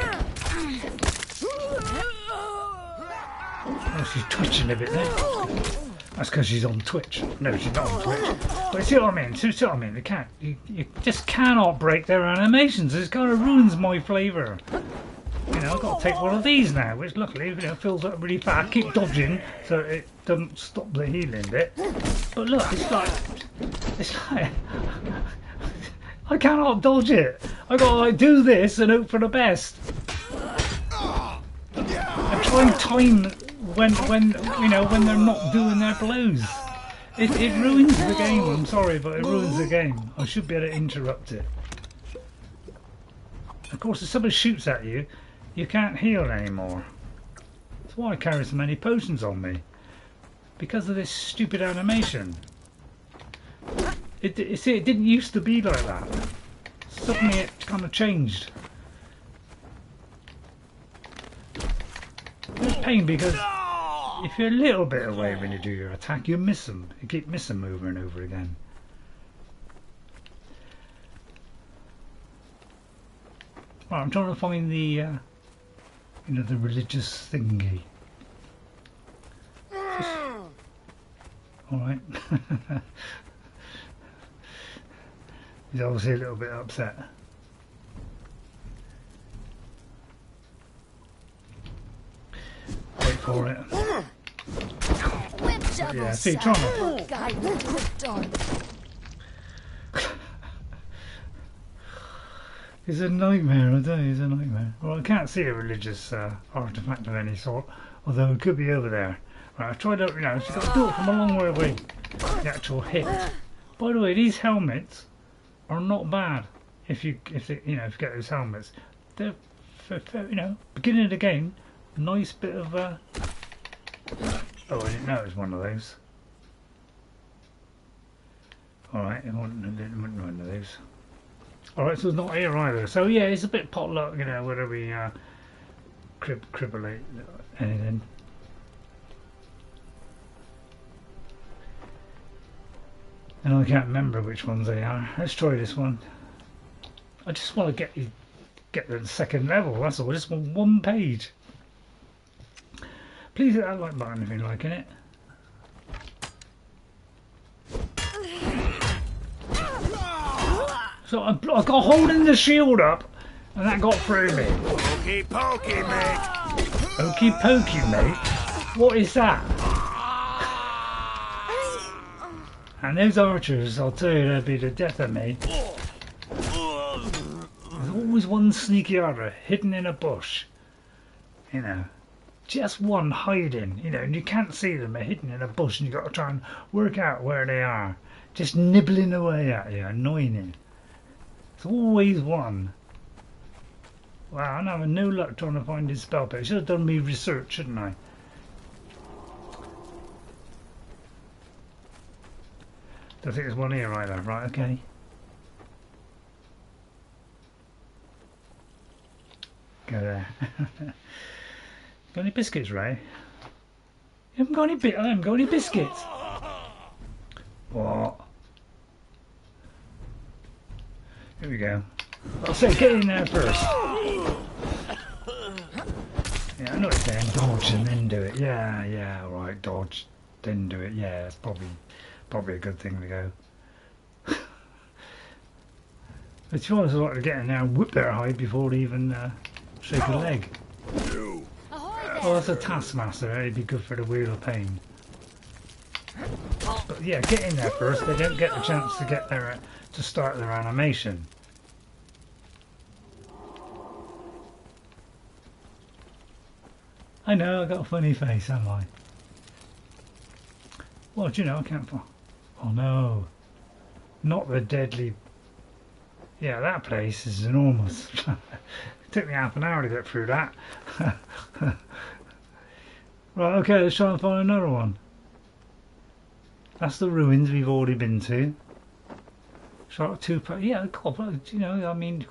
Oh, she's twitching a bit there. That's because she's on Twitch. No, she's not on Twitch. But see what I mean? See what I mean? You just cannot break their animations. It kind of ruins my flavour. You know, I've got to take one of these now, which luckily, you know, fills up really fast. Keep dodging so it doesn't stop the healing bit. But look, it's like I cannot dodge it. I got to like do this and hope for the best. I try and time when you know when they're not doing their blows. It ruins the game. I'm sorry, but it ruins the game. I should be able to interrupt it. Of course, if somebody shoots at you, you can't heal anymore. That's why I carry so many potions on me. Because of this stupid animation. It didn't used to be like that. Suddenly it kind of changed. It's a pain because if you're a little bit away when you do your attack, you miss them. You keep missing them over and over again. Right, I'm trying to find the, you know, the religious thingy. All right. He's obviously a little bit upset. Wait for it. Yeah, see, trying to. It's a nightmare, I tell you, it's a nightmare. Well, I can't see a religious artifact of any sort, although it could be over there. Right, I've tried out, you know, so I've got to do it from a long way away. The actual hit. By the way, these helmets are not bad. If you you get those helmets, they're for, you know, beginning of the game. Nice bit of. Oh, I didn't know it was one of those. All right, I wasn't one of those. All right, so it's not here either. So yeah, it's a bit potluck, you know, whether we cribulate anything. And I can't remember which ones they are. Let's try this one. I just want to get the second level. That's all. Just one page. Please hit that like button if you're liking it. So I got holding the shield up, and that got through me. Pokey pokey, mate. Pokey pokey, mate. What is that? And those archers, I'll tell you, they'll be the death of me. There's always one sneaky archer hidden in a bush. You know, just one hiding. You know, and you can't see them. They're hidden in a bush, and you've got to try and work out where they are. Just nibbling away at you, annoying you. There's always one. Wow, I'm having no luck trying to find his spell book. I should have done me research, shouldn't I? Don't think there's one here either. Right, okay. Go there. Got any biscuits, Ray? You haven't got any I haven't got any biscuits. What? Here we go. I'll say get in there first. Yeah, I know it's saying dodge and then do it. Yeah, alright, dodge, then do it. Yeah, that's probably a good thing to go. But to be honest, I like to get in there and whip their hide before they even shake a leg. Oh, that's a taskmaster. It'd be good for the wheel of pain. But yeah, get in there first. They don't get the chance to get there to start their animation. I know, I got a funny face, haven't I? Well, do you know, I can't find. Oh no, not the deadly. Yeah, that place is enormous. It took me half an hour to get through that. Right, okay, let's try and find another one. That's the ruins we've already been to. Shark 2, yeah, God, you know, I mean.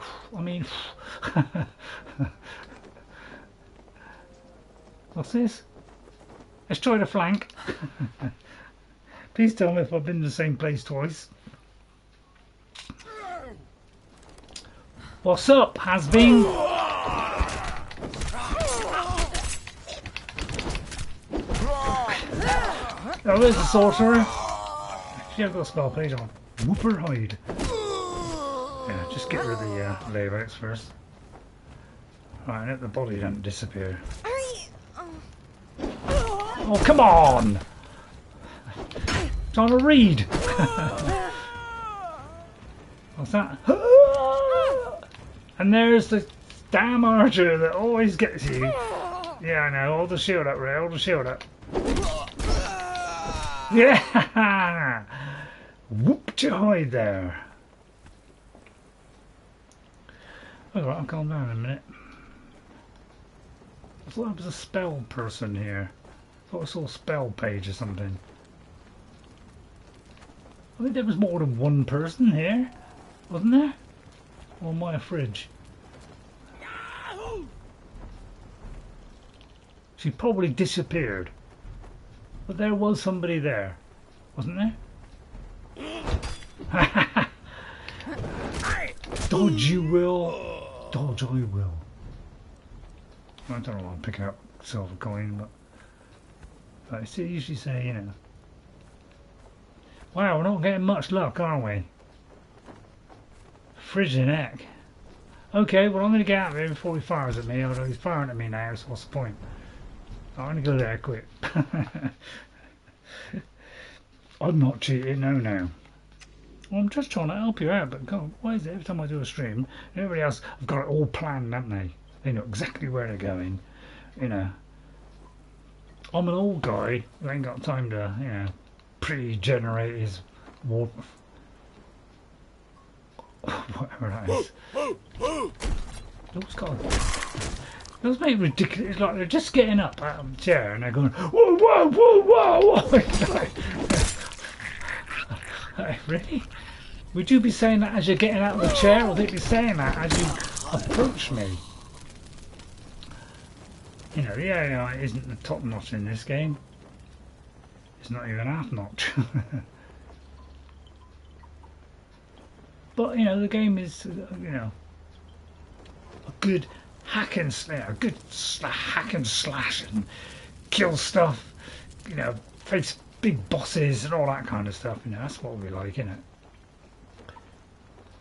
What's this? Let's try the flank. Please tell me if I've been to the same place twice. What's up, has-been? Oh, there's the sorcerer. Actually, I've got a spell page on. Whooper hide. Yeah, just get rid of the layouts first. Right, I hope the body don't disappear. Hurry! Oh, come on! Trying to read! What's that? And there's the damn archer that always gets you. Yeah, I know. Hold the shield up, Ray. Hold the shield up. Yeah! Whooped your hide there. Alright, I'll calm down in a minute. I thought there was a spell person here. I thought I saw a spell page or something. I think there was more than one person here, wasn't there? Or am I a fridge? She probably disappeared. But there was somebody there, wasn't there? Dodge you will. Dodge I will. I don't know, I'll pick up silver coin, but I still usually say, you know. Wow, we're not getting much luck, are we? Frigid heck. Okay, well I'm going to get out of here before he fires at me, although he's firing at me now, so what's the point? I'm going to go there quick. I'm not cheating, no. Well, I'm just trying to help you out, but God, why is it every time I do a stream, everybody else have got it all planned, haven't they? They know exactly where they're going, you know. I'm an old guy who ain't got time to, you know, pre-generate his warp. Whatever that is. Those guys. Those make ridiculous. It's like they're just getting up out of the chair and they're going, whoa, whoa, whoa, whoa. Really? Would you be saying that as you're getting out of the chair, or would they be saying that as you approach me? You know, the AI isn't the top notch in this game. It's not even half notch. But, you know, the game is, you know, a good hack and slash, hack and slash and kill stuff, you know, face big bosses and all that kind of stuff, you know, that's what we like, isn't it?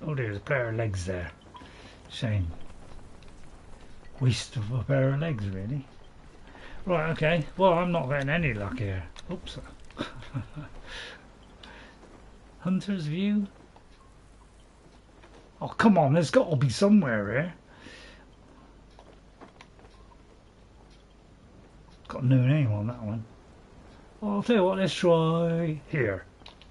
Oh dear, there's a pair of legs there. Shame. Waste of a pair of legs, really. Right, okay. Well, I'm not getting any luck here. Oops. Hunter's view? Oh, come on, there's got to be somewhere here. Got no name on that one. Well, I'll tell you what, let's try here.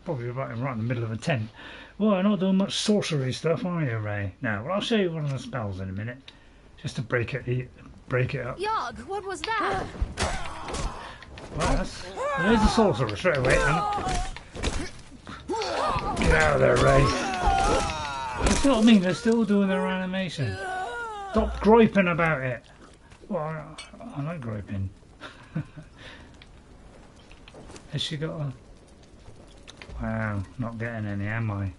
Probably right in the middle of a tent. Well, I'm not doing much sorcery stuff, are you, Ray? No, well, I'll show you one of the spells in a minute. Just to break it up. Yogg, what was that? Well, there's a sorcerer straight away. Get out of there, Ray. You see what I mean? They're still doing their animation. Stop griping about it. Well, I like griping. Has she got a... Wow, not getting any, am I?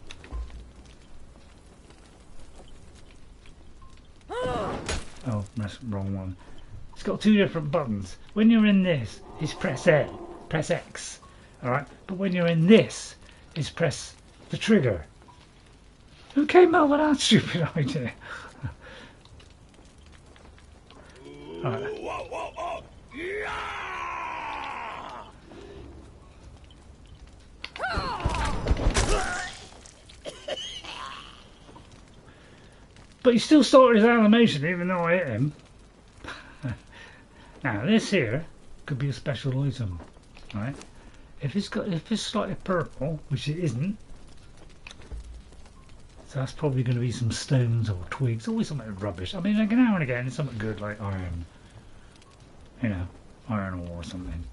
Oh, that's the wrong one. It's got two different buttons. When you're in this, it's press A, press X, alright? But when you're in this, it's press the trigger. Who came up with that stupid idea? Right. But he still started his animation even though I hit him. Now this here could be a special item, right? If it's slightly purple, which it isn't, so that's probably going to be some stones or twigs, always something rubbish. I mean, like now and again, it's something good like iron, you know, iron ore or something.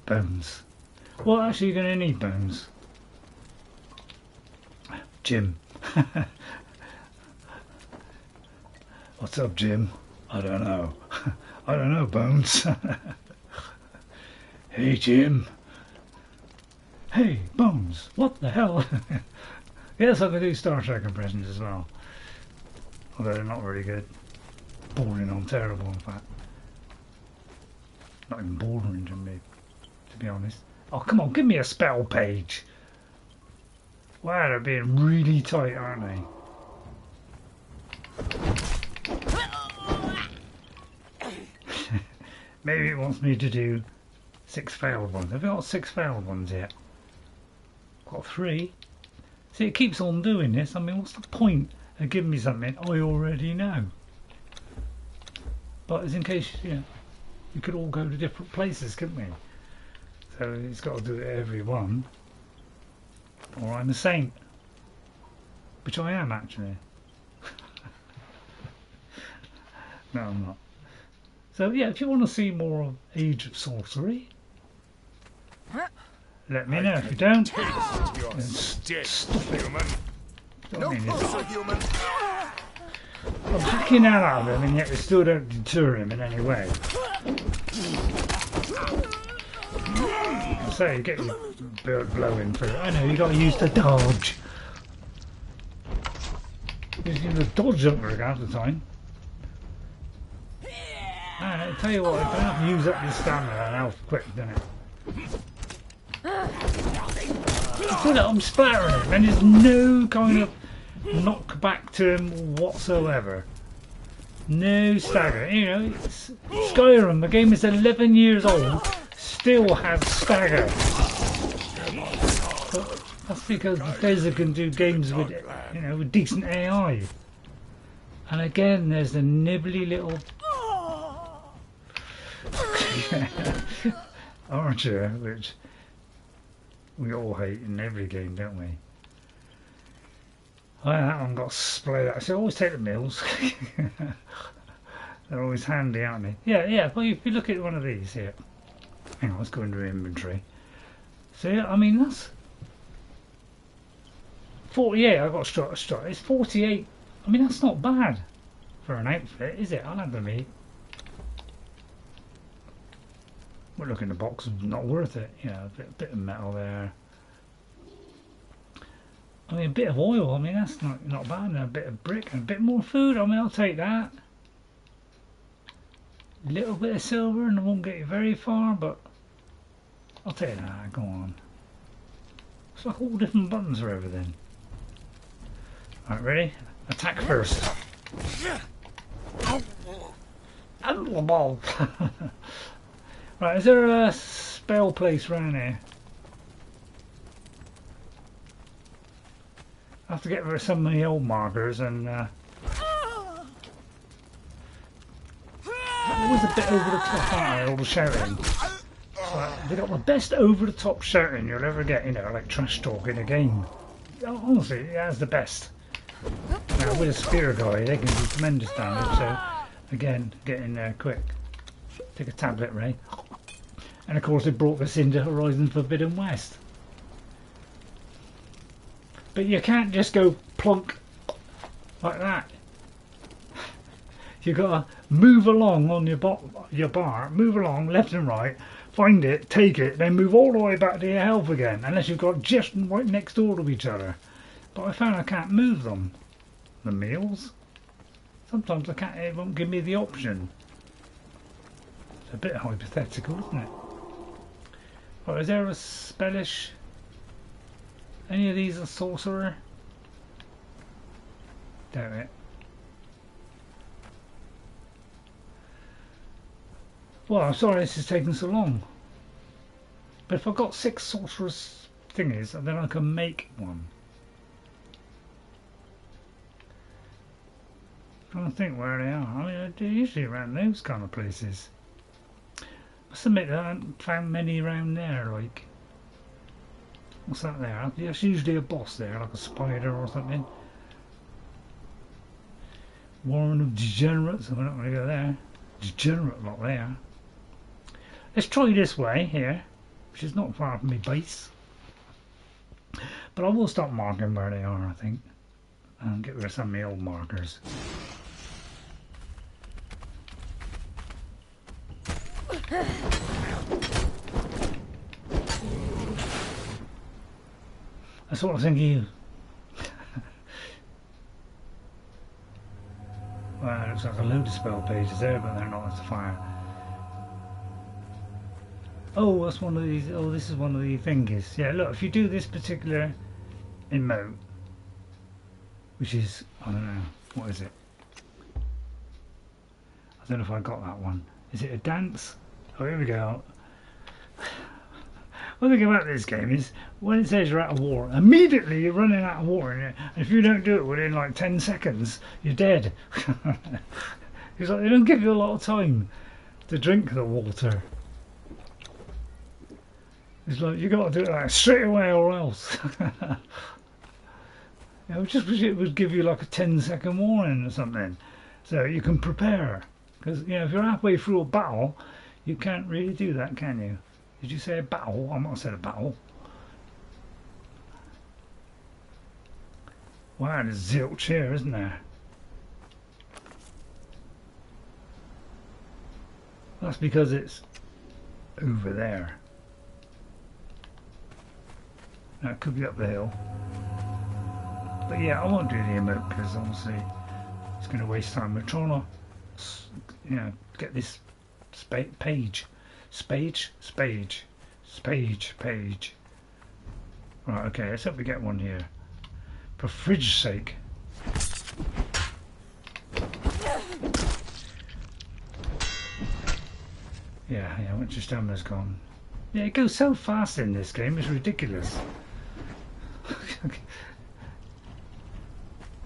Bones. Well, actually, you're going to need bones. Jim. What's up, Jim? I don't know. I don't know, Bones. Hey, Jim. Hey, Bones. What the hell? Yes, I can do Star Trek impressions as well. Although they're not really good. Boring or terrible, in fact. Not even boring to me, to be honest. Oh, come on, give me a spell page. Wow, they're being really tight, aren't they? Maybe it wants me to do 6 failed ones. Have I got 6 failed ones yet? Got 3. See, it keeps on doing this. I mean, what's the point of giving me something I already know? But it's in case, you know, we could all go to different places, couldn't we? So it's got to do it every one. Or I'm a saint. Which I am, actually. No, I'm not. So yeah, if you want to see more of Age of Sorcery, let me know. If you don't, then stop it. No closer, human. I'm hacking that out of him, and yet it still don't deter him in any way. I say, you get your bird blowing through. I know, you got to use the dodge. Using the dodge don't work half the time. I tell you what, you don't have to use up your stamina and health quick, don't it? So that I'm splattering him, and there's no kind of knock back to him whatsoever. No stagger. You know, it's Skyrim, the game is 11 years old, still has stagger. But that's because Bethesda can do games with, you know, with decent AI. And again, there's the nibbly little archer, which we all hate in every game, don't we? Oh, that one got splayed out. So I always take the mills. They're always handy, aren't they? Yeah. Well, if you look at one of these here, hang on, let's go into inventory. So yeah, I mean that's 48. I got a strut. It's 48. I mean that's not bad for an outfit, is it? I'll have them eat. But look in the box, it's not worth it. You know, a bit of metal there. I mean, a bit of oil. I mean, that's not bad. And a bit of brick and a bit more food. I mean, I'll take that. A little bit of silver, and it won't get you very far, but I'll take that. Go on. It's like all different buttons for everything. All right, ready? Attack first. And the ball. Right, is there a spell place around here? I have to get rid of some of the old markers and always a bit over the top, aren't they, all the shouting. They got the best over the top shouting you'll ever get, you know, like trash talk in a game. Honestly, it has the best. Now with a spear guy, they can do tremendous damage, so again, get in there quick. Take a tablet, Ray. And of course they brought this into Horizon Forbidden West. But you can't just go plonk like that. You've got to move along on your bar, move along left and right, find it, take it, then move all the way back to your health again, unless you've got just right next door to each other. But I found I can't move them. The meals. Sometimes I can't, it won't give me the option. It's a bit hypothetical, isn't it? Right, is there a spellish? Any of these a sorcerer? Doubt it. Well, I'm sorry this is taking so long. But if I've got 6 sorceress thingies, then I can make one. I'm trying to think where they are. I mean, they're usually around those kind of places. I must admit I haven't found many around there, like. What's that there? There's usually a boss there, like a spider or something. Warren of Degenerates, we're not going to go there. Degenerate lot there. Let's try this way here, which is not far from my base. But I will start marking where they are, I think. And get rid of some of the old markers. That's what I think of you. Well, it looks like a load of spell pages there, but they're not. It's a fire. Oh, that's one of these. Oh, this is one of the thingies. Yeah, look, if you do this particular emote, which is, I don't know, what is it? I don't know if I got that one. Is it a dance? Oh, here we go. One thing about this game is when it says you're out of water, immediately you're running out of water, and if you don't do it within like 10 seconds, you're dead. It's like they don't give you a lot of time to drink the water. It's like you got to do it like straight away or else. You know, just wish it would give you like a 10-second warning or something, so you can prepare. Because you know, if you're halfway through a battle, you can't really do that, can you? Did you say a battle? I might have said a battle. Wow, there's zilch here, isn't there? That's because it's over there. Now it could be up the hill. But yeah, I won't do the emote because obviously it's going to waste time. We're trying to, you know, get this page. Page. Right, okay, let's hope we get one here. For fridge's sake. Yeah, once your stamina's gone. Yeah, it goes so fast in this game, it's ridiculous.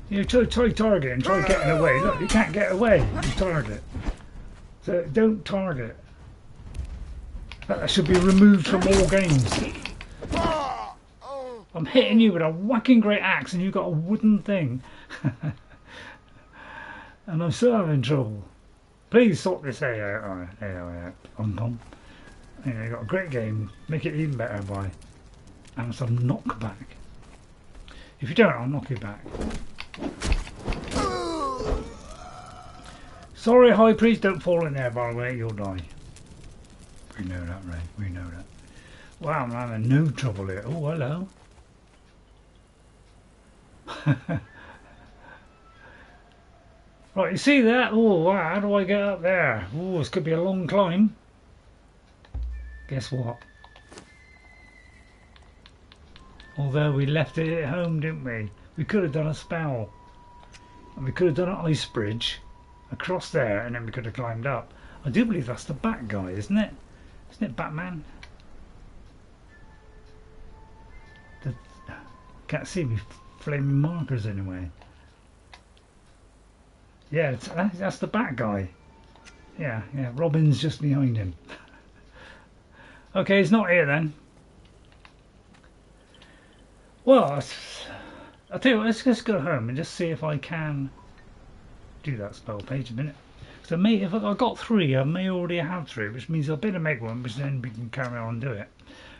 You know, try targeting, try getting away. Look, you can't get away, you target. So don't target. That should be removed from all games. I'm hitting you with a whacking great axe and you've got a wooden thing. And I'm still having trouble. Please sort this out. Out. You know, you've got a great game. Make it even better by having some knockback. If you don't, I'll knock you back. Sorry, High Priest, don't fall in there, by the way, you'll die. We know that, Ray, we know that. Wow, I'm having no trouble here. Oh, hello. Right, you see that? Oh, wow, how do I get up there? Oh, this could be a long climb. Guess what? Although we left it at home, didn't we? We could have done a spell. And we could have done an ice bridge across there, and then we could have climbed up. I do believe that's the Bat guy, isn't it? Isn't it Batman? Can't see me flaming markers anyway. Yeah, that's the Bat guy. Yeah, Robin's just behind him. Okay, he's not here then. Well, I'll tell you what, let's just go home and just see if I can do that spell page a minute. So if I got 3, I may already have 3, which means I better make one, which then we can carry on and do it.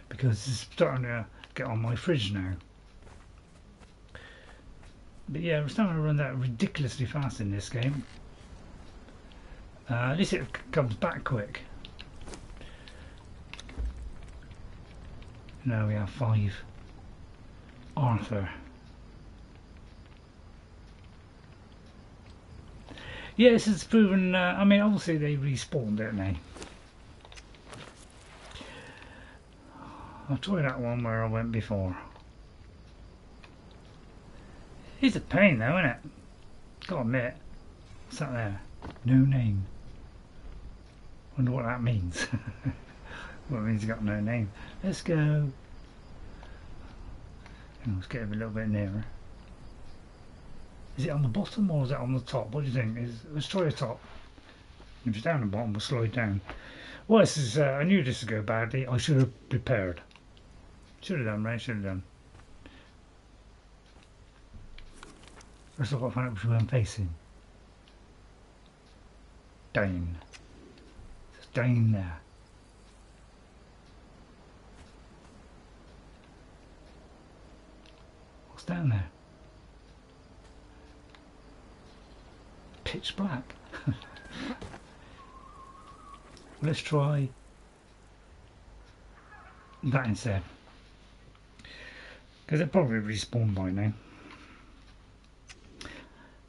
Because it's starting to get on my fridge now. But yeah, we're starting to run that ridiculously fast in this game. At least it comes back quick. Now we have 5. Arthur. Yeah, this is proven, I mean, obviously they respawn, don't they? I'll try that one where I went before. It's a pain though, isn't it? Gotta admit. What's that there? No name. Wonder what that means. Well, it means he's got no name. Let's go. Let's get him a little bit nearer. Is it on the bottom or is it on the top? What do you think? Let's try the top. If it's down the bottom, we'll slide down. Well, this is. I knew this would go badly. I should have prepared. Should have done, right? Should have done. First of all, I've got to find out which way I'm facing. Down. It's down there. What's down there? Pitch black. Let's try that instead. Because it probably respawned by now.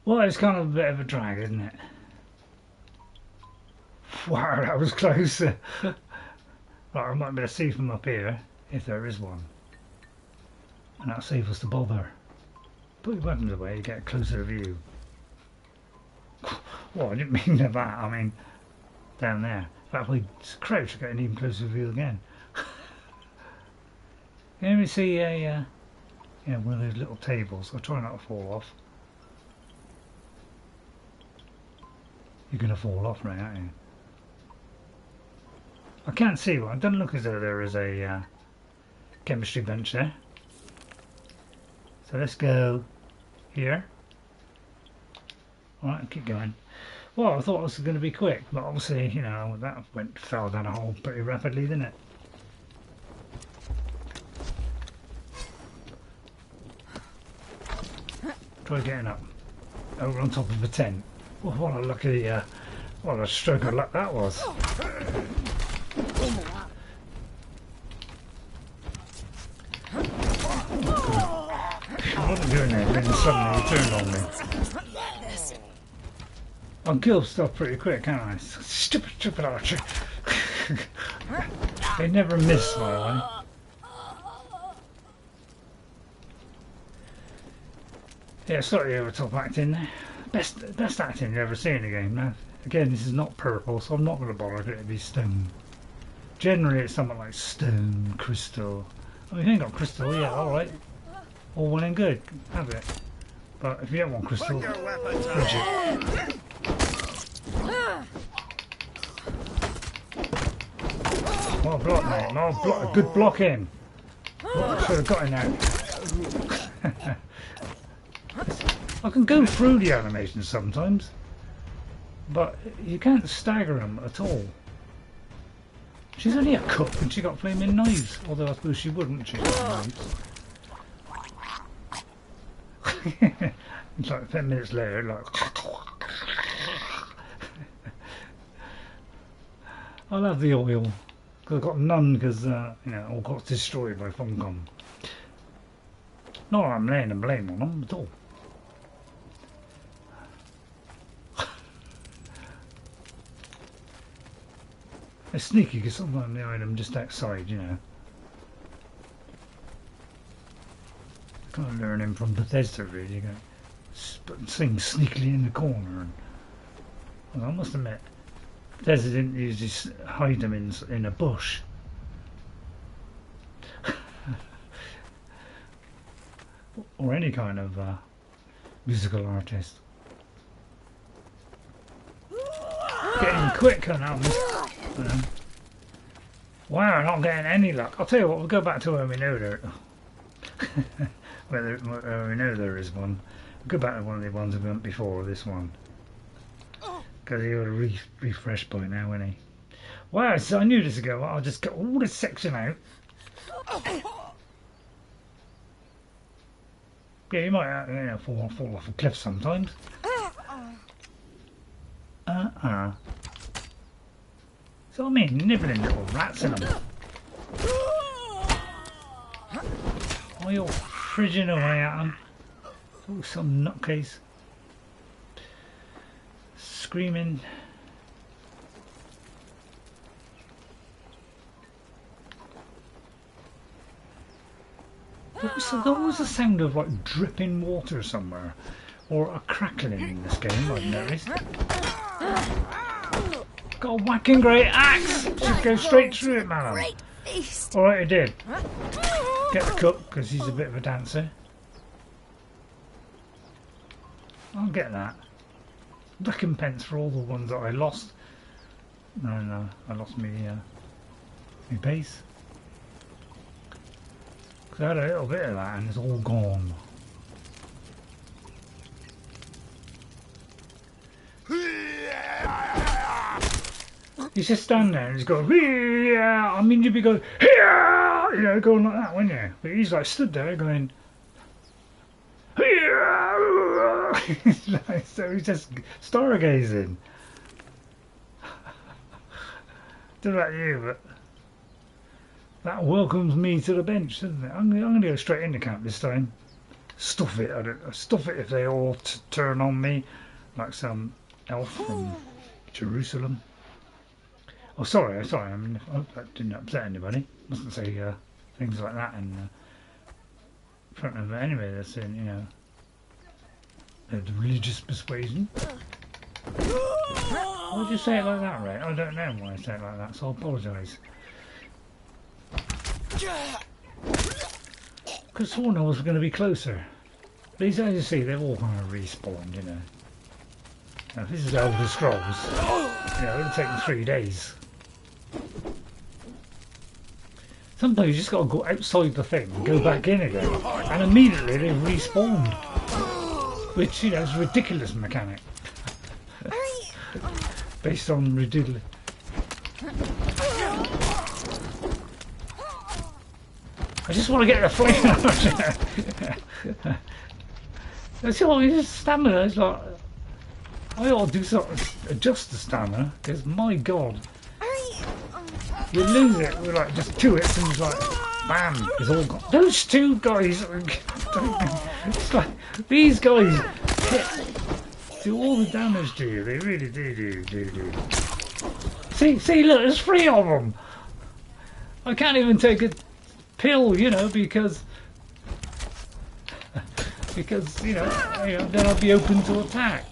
Well, it's kind of a bit of a drag, isn't it? Wow, that was close. Right, I might be able to see from up here, if there is one. And that'll save us the bother. Put your weapons away, you get a closer view. Well, I didn't mean that, I mean down there. If we crouch, I get an even closer view again. Can you see a one of those little tables? I'll try not to fall off. You're going to fall off, right, aren't you? I can't see one. It doesn't look as though there is a chemistry bench there. So let's go here. Alright, keep going. Well, I thought it was going to be quick, but obviously, you know, that fell down a hole pretty rapidly, didn't it? Try getting up over on top of the tent. Oh, what a lucky, what a stroke of luck that was. I wasn't doing that, then suddenly he turned on me. I can kill stuff pretty quick, can't I? Stupid archer. They never miss, by the way. Yeah, slightly over top acting there. Best acting you've ever seen in a game. Now, again, this is not purple, so I'm not going to bother if it be stone. Generally, it's something like stone, crystal. Oh, you ain't got crystal, yeah, alright. All well and good, have it. But if you don't want crystal, fridge it. What a block, mate. No, a good block in. I should have got in there. I can go through the animations sometimes, but you can't stagger them at all. She's only a cook and she got flaming knives, although I suppose she wouldn't, she got knives. It's like 10 minutes later, like... I'll have the oil. Because I've got none because, you know, all got destroyed by Funcom. Not that I'm laying the blame on them at all. It's sneaky because sometimes they hide them just outside, you know. Kind of learning from Bethesda, really. You go, putting things sneakily in the corner. And, well, I must admit, Bethesda didn't usually hide them in a bush. Or any kind of musical artist. Getting quicker now. Wow, I'm not getting any luck. I'll tell you what, we'll go back to where we know there. where we know there is one. We'll go back to one of the ones we went before this one. Because he would have refreshed by now, wouldn't he? Wow, so I knew this ago. I'll just cut all this section out. Yeah, you might you know, fall off a cliff sometimes. So I mean, nibbling little rats in them. Oh, you're fridging away at them. Oh, some nutcase. Screaming. There was a sound of like dripping water somewhere. Or a crackling in this game, I've noticed. Got a whacking great axe! Just go straight through it, man. Alright, it did. Get the cook, because he's a bit of a dancer. I'll get that. Recompense for all the ones that I lost. No, I lost me base. Because I had a little bit of that and it's all gone. He's just standing there and he's going, yeah. I mean, you'd be going, yeah, you know, going like that, wouldn't you? But he's like stood there going, yeah. So he's just stargazing. Don't know about you, but that welcomes me to the bench, doesn't it? I'm going to go straight into camp this time. Stuff it. Stuff it if they all turn on me like some elf from Jerusalem. Oh, sorry. I mean, I hope that didn't upset anybody. Mustn't say things like that in front of anybody that's in, you know, the religious persuasion. Why did you say it like that, Ray? I don't know why I say it like that, so I apologise. Could have sworn I was going to be closer. These, as you see, they've all kind of respawned, you know. Now, if this is Elder Scrolls, you know, it'll take them 3 days. Sometimes you just got to go outside the thing and go back in again, and immediately they've respawned. Which, you know, is a ridiculous mechanic. Based on ridiculous. I just want to get the flame out. That's all. His stamina is like. I ought to do something to adjust the stamina, because my God, you lose it with like just 2 hits and it's like, bam, it's all gone. Those 2 guys, it's like these guys do all the damage to you. They really do. See, look, there's 3 of them. I can't even take a pill, you know, because you know, then I'll be open to attack.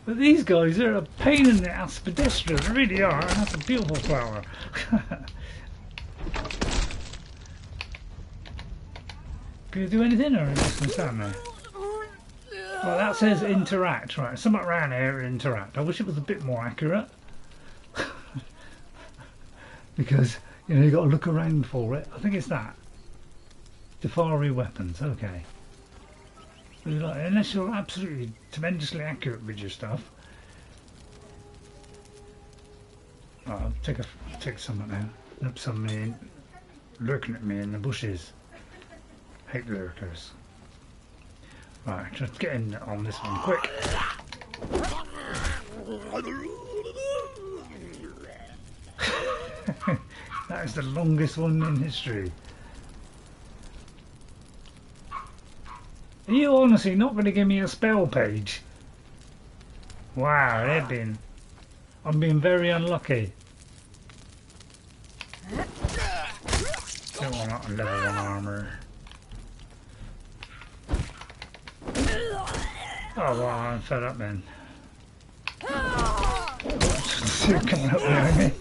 But these guys are a pain in the ass pedestrian, they really are, and that's a beautiful flower. Can you do anything, or just gonna stand there? Well, that says interact, right? Something around here, interact. I wish it was a bit more accurate. Because, you know, you've got to look around for it. I think it's that. Defari weapons, okay. Like, unless you're absolutely tremendously accurate with your stuff. Right, I'll take something now. Look, somebody lurking at me in the bushes. Hate lurkers. Right, just get in on this one quick. That is the longest one in history. Are you honestly not going to give me a spell page? Wow, I'm being very unlucky. Don't want that level 1 armour. Oh well, I'm fed up then. You're coming up behind me.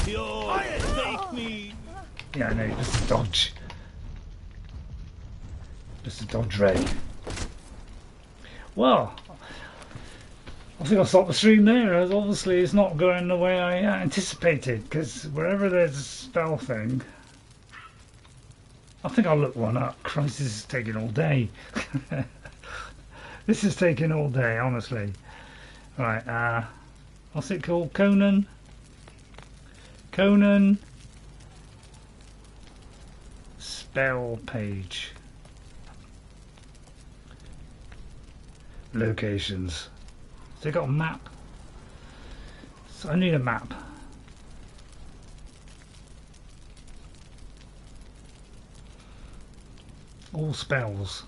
Take me. Yeah, I know, just a dodge. Just a dodge ray. Well, I think I'll stop the stream there, as obviously it's not going the way I anticipated, because wherever there's a spell thing, I think I'll look one up. Christ, this is taking all day. This is taking all day, honestly. Right, what's it called? Conan Spell page. Locations. So they got a map. So I need a map. All spells.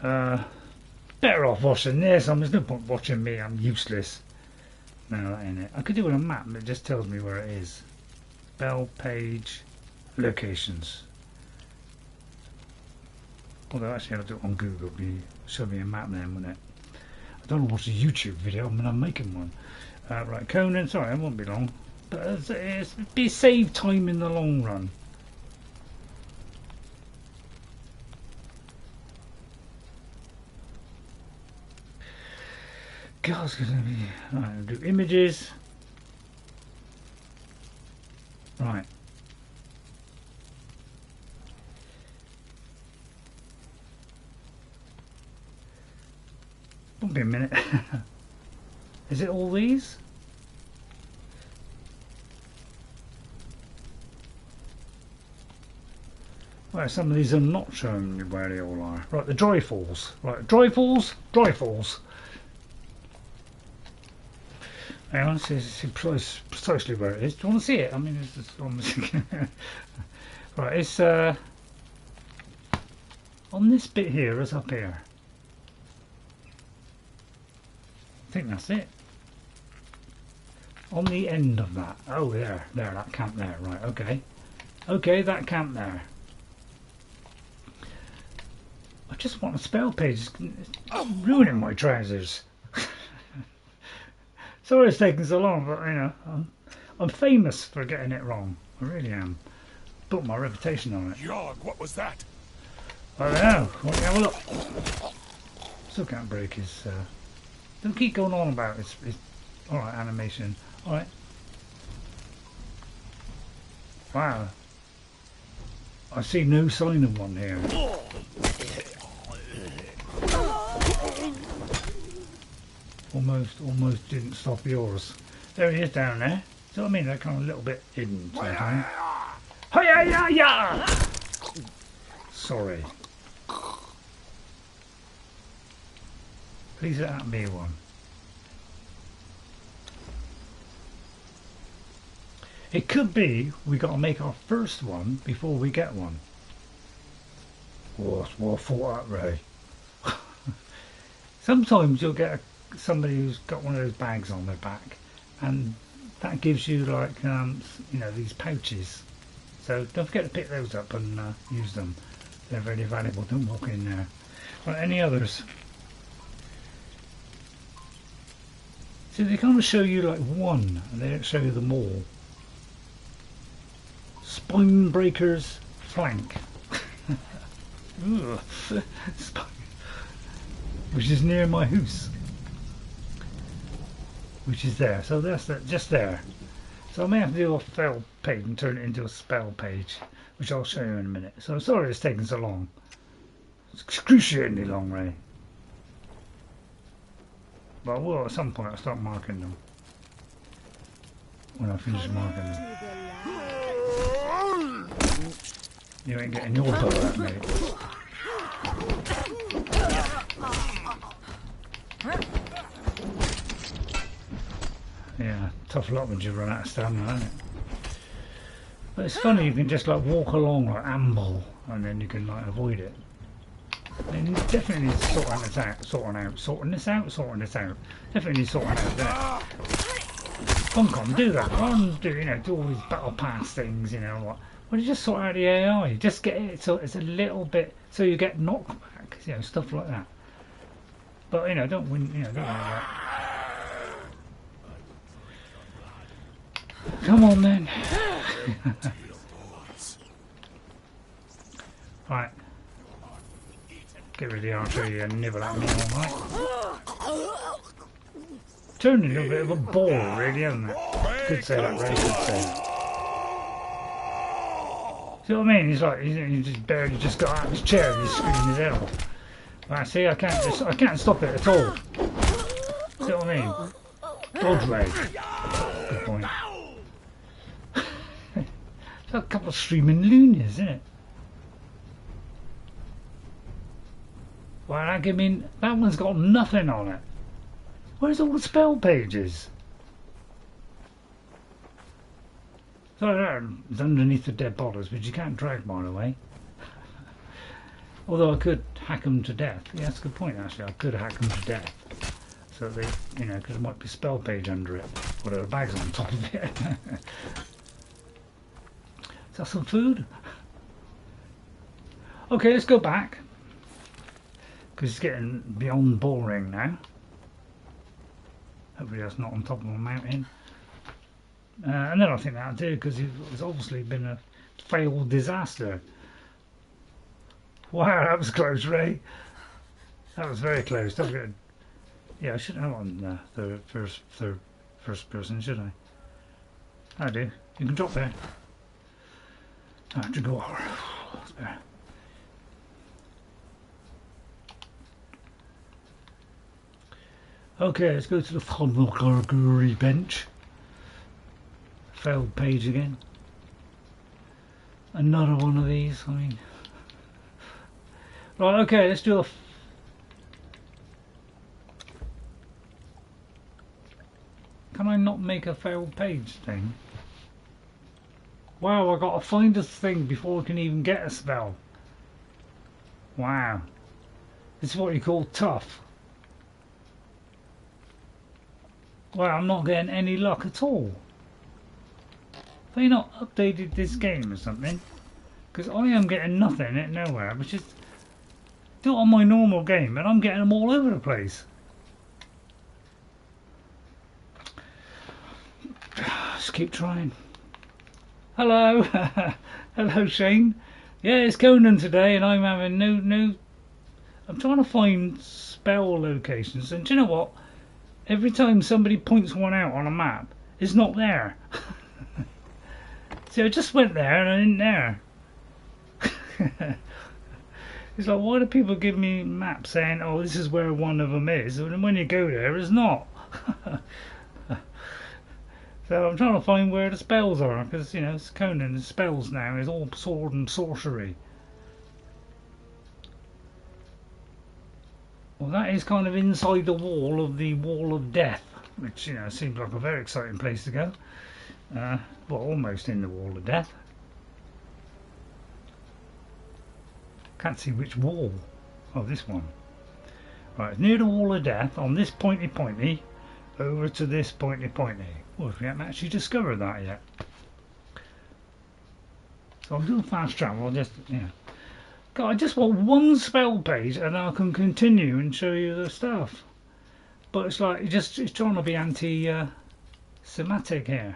Better off watching this. There's no point watching me. I'm useless. No, that ain't it. I could do it on a map that just tells me where it is. Spell page. Locations. Although actually I'll do it on Google, it'll show me a map then, wouldn't it? I don't want to watch a YouTube video, I mean I'm making one. Right, Conan, sorry, it won't be long. But it'll be save time in the long run. God, it's going to be... Right, I'll do images. Right. Won't be a minute. Is it all these? Right, some of these are not showing me where they all are. Right, the dry falls. Right, dry falls. Hang on, see precisely where it is. Do you want to see it? I mean, it's just almost... Right, it's on this bit here, it's up here. I think that's it. On the end of that. Oh, there, that camp there. Right, okay. Okay, that camp there. just want a spell page. It's ruining my trousers. Sorry it's taking so long, but you know, I'm famous for getting it wrong. I really am. Built my reputation on it. Yarg, what was that? I don't know. Why don't you have a look? Still can't break his. Don't keep going on about his alright, animation. Alright. Wow. I see no sign of one here. Almost didn't stop yours. There he is down there. So I mean, they're kind of a little bit hidden sometimes. Hi-ya-ya-ya! Sorry. Please let that be one. It could be we got to make our first one before we get one. What thought that, Ray? Sometimes you'll get somebody who's got one of those bags on their back, and that gives you like you know, these pouches. So don't forget to pick those up and use them. They're very valuable. Don't walk in there. Right, any others? So they kind of show you like one, and they don't show you them all. Spine breakers flank. Which is near my house. Which is there. So that's that, just there. So I may have to do a spell page and turn it into a spell page, which I'll show you in a minute. So I'm sorry it's taken so long. It's excruciatingly long, Ray. But I will at some point. I'll start marking them when I finish marking them. You ain't getting your part of that, mate. Yeah, tough luck when you run out of stamina, isn't it? But it's funny, you can just like walk along like amble, and then you can like avoid it. And you definitely need to sorting this out. Definitely need sorting out there. Funcom, do that. Do all these battle pass things, you know what? Well, you just sort out the AI. Just get it so it's a little bit, so you get knockback, you know, stuff like that. But you know, don't win. You know, don't worry about. Come on then. Right. Get rid of the archery and nibble at me all night. Turned into a bit of a ball, really, hasn't it? Could say that, Ray. Could say. See what I mean? He's like, he just barely just got out of his chair and he's screaming his head off. Right, see, I can't stop it at all. See what I mean? Dodge Ray. Good point. It's like a couple of streaming loonies, isn't it? Well, I mean, that one's got nothing on it. Where's all the spell pages? So it's underneath the dead bodies, which you can't drag, by the way. Although I could hack them to death. Yeah, that's a good point, actually. I could hack them to death. So they, you know, because there might be a spell page under it. Or there are bags on top of it. Is that some food? Okay, let's go back. Because it's getting beyond boring now. Hopefully that's not on top of a mountain. And then I think that'll do, because it's obviously been a failed disaster. Wow, that was close, Ray. That was very close. Don't forget. Yeah, I shouldn't have on first person, should I? I do. You can drop there. I have to go over. That's better. Okay, let's go to the Scorcery bench. Failed page again. Another one of these. I mean, right. Okay, let's do a. Can I not make a failed page thing? Wow, I got to find this thing before I can even get a spell. Wow, this is what you call tough. Well, I'm not getting any luck at all. Have they not updated this game or something? Because I am getting nothing at nowhere, which is... do it on my normal game and I'm getting them all over the place. Just keep trying. Hello. Hello Shane. Yeah, it's Conan today and I'm having no I'm trying to find spell locations, and do you know what? Every time somebody points one out on a map, it's not there. See, I just went there and I didn't there. It's like, why do people give me maps saying, oh, this is where one of them is, and when you go there, it's not. So I'm trying to find where the spells are, because, you know, it's Conan, the spells now is all sword and sorcery. Well, that is kind of inside the wall of death, which, you know, seems like a very exciting place to go. Well, almost in the wall of death. Can't see which wall. Oh, this one. Right, near the wall of death, on this pointy, over to this pointy. Well, we haven't actually discovered that yet. So I'm doing fast travel, I'll just, yeah. God, I just want one spell page and I can continue and show you the stuff. But it's like, it's trying to be anti-Semitic here.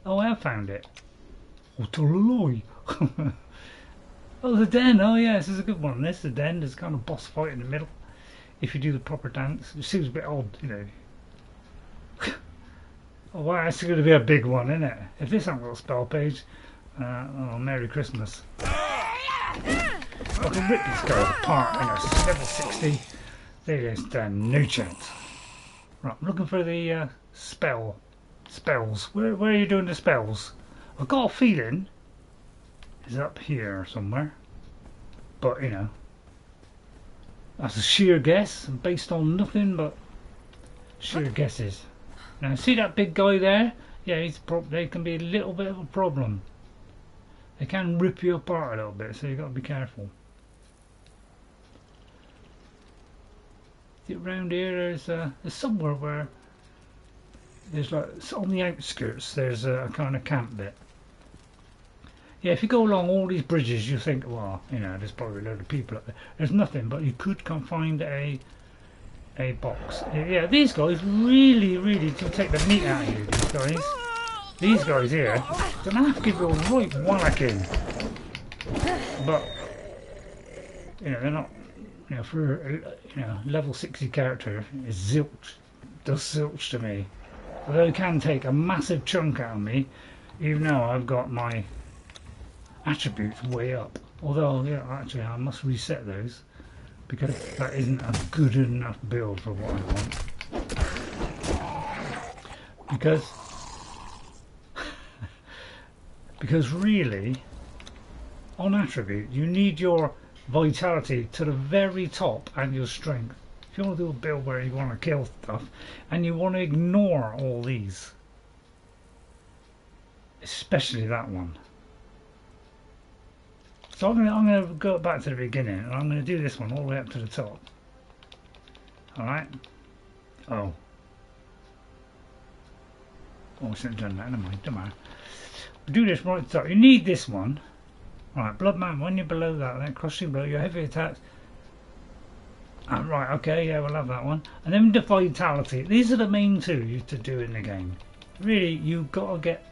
Oh, I have found it. Oh, Toroloy. Oh, the den. Oh, yeah, this is a good one. This is the den. There's kind of boss fight in the middle. If you do the proper dance. It seems a bit odd, you know. Oh, wow, it's going to be a big one, isn't it? If this hasn't got a spell page, oh, Merry Christmas. I can rip this guy apart, you know, level 60. There is no chance. Right, I'm looking for the spells. Where are you doing the spells? I've got a feeling it's up here somewhere. But, you know, that's a sheer guess, based on nothing but sheer guesses. Now, see that big guy there? Yeah, they can be a little bit of a problem. They can rip you apart a little bit, so you've got to be careful. Around here, there's somewhere where there's like on the outskirts. There's a kind of camp bit. Yeah, if you go along all these bridges, you think, well, you know, there's probably a load of people up there. There's nothing, but you could come find a box. Yeah, these guys really do take the meat out of you. These guys here, they're gonna have to give you a right whacking. But you know, they're not. You know, for level 60 character is zilch. Does zilch to me. Although it can take a massive chunk out of me, even though I've got my attributes way up. Although, yeah, actually I must reset those because that isn't a good enough build for what I want. Because really, on attribute, you need your vitality to the very top and your strength. If you want to do a build where you want to kill stuff and you want to ignore all these, especially that one. So I'm going to go back to the beginning and I'm going to do this one all the way up to the top. Alright? Oh, I shouldn't have done that, never mind, don't matter. Do this right at the top. You need this one. Right, Blood Man, when you're below that, then crushing blow, your heavy attacks. Right, okay, yeah, we'll have that one. And then the vitality. These are the main two you to do in the game. Really, you've got to get.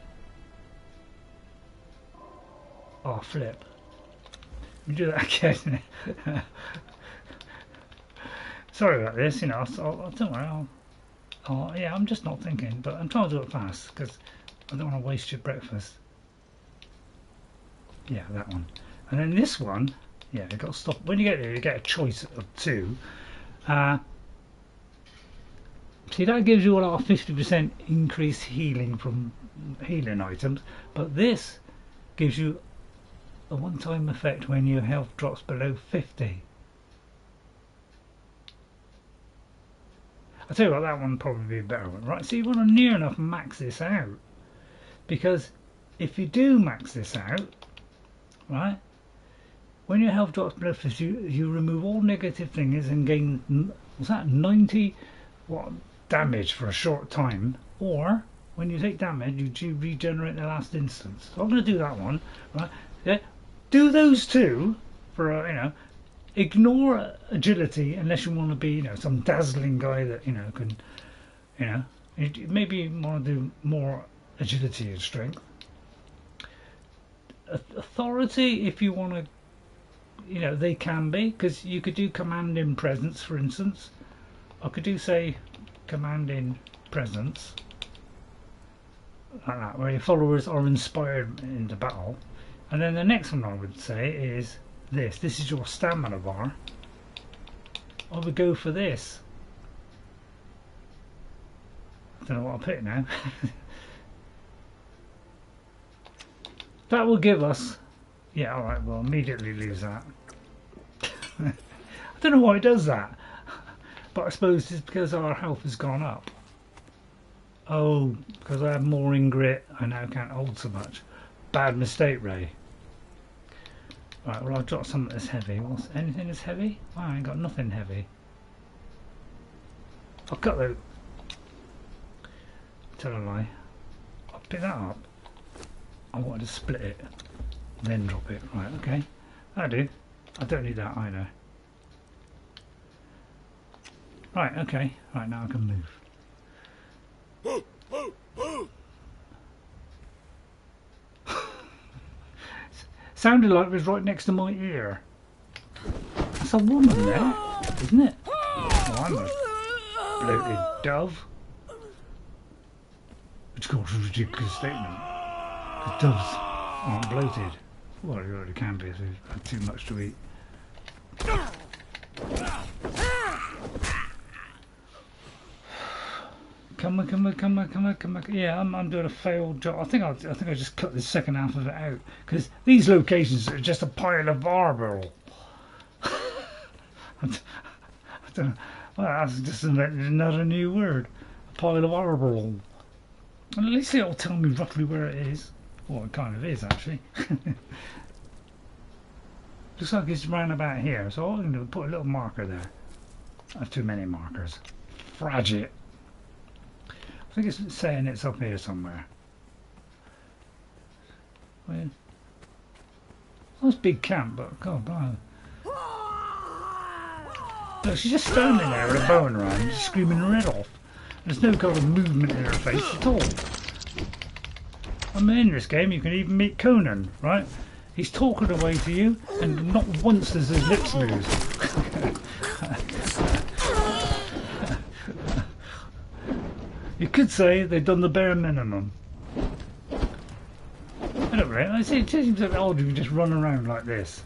Oh, flip. We do that again. Sorry about this, you know. Don't worry. Yeah, I'm just not thinking, but I'm trying to do it fast because I don't want to waste your breakfast. Yeah, that one. And then this one, yeah, you've got to stop. When you get there, you get a choice of two. See, that gives you a lot of 50% increased healing from healing items, but this gives you a one-time effect when your health drops below 50. I'll tell you what, that one would probably be a better one, right? So you want to near enough max this out, because if you do max this out, right, when your health drops below 50, you remove all negative things and gain, what's that, 90 damage for a short time, or when you take damage you regenerate the last instance. So I'm going to do that one, right? Yeah, do those two for you know, ignore agility unless you want to be, some dazzling guy that can, maybe you want to do more agility and strength. Authority, if you want to, they can be, because you could do command in presence, for instance. I could do, say, command in presence, like that, where your followers are inspired into battle. And then the next one I would say is this. This is your stamina bar. I would go for this. I don't know what I'll put now. That will give us, yeah, alright, we'll immediately lose that. I don't know why it does that, but I suppose it's because our health has gone up. Oh, because I have more in grit, I now can't hold so much. Bad mistake, Ray. Right, well, I'll drop something that's heavy. Anything that's heavy? Oh, I ain't got nothing heavy. I'll cut that. Tell a lie. I'll pick that up. I wanted to split it, then drop it. Right, okay. I do. I don't need that either. Right, okay. Right, now I can move. Sounded like it was right next to my ear. That's a woman there, isn't it? Oh, I'm a bloated dove. Which calls a ridiculous statement. The doves aren't bloated. Well, you already can be if you've had too much to eat. Come on. Yeah, I'm doing a failed job. I think I just cut the second half of it out because these locations are just a pile of marble. I don't know. Well, that's just another new word. A pile of marble. At least it'll tell me roughly where it is. Well, it kind of is actually. Looks like it's round about here, so all I'm going to do is put a little marker there. I have too many markers. Fragile. I think it's saying it's up here somewhere. Well, that's a big camp, but God, blimey. Look, she's just standing there with a bow in her hand, just screaming her head off. There's no kind of movement in her face at all. I mean, in this game you can even meet Conan, right? He's talking away to you, and not once does his lips move. You could say they've done the bare minimum. I don't know, it seems a bit odd if you just run around like this.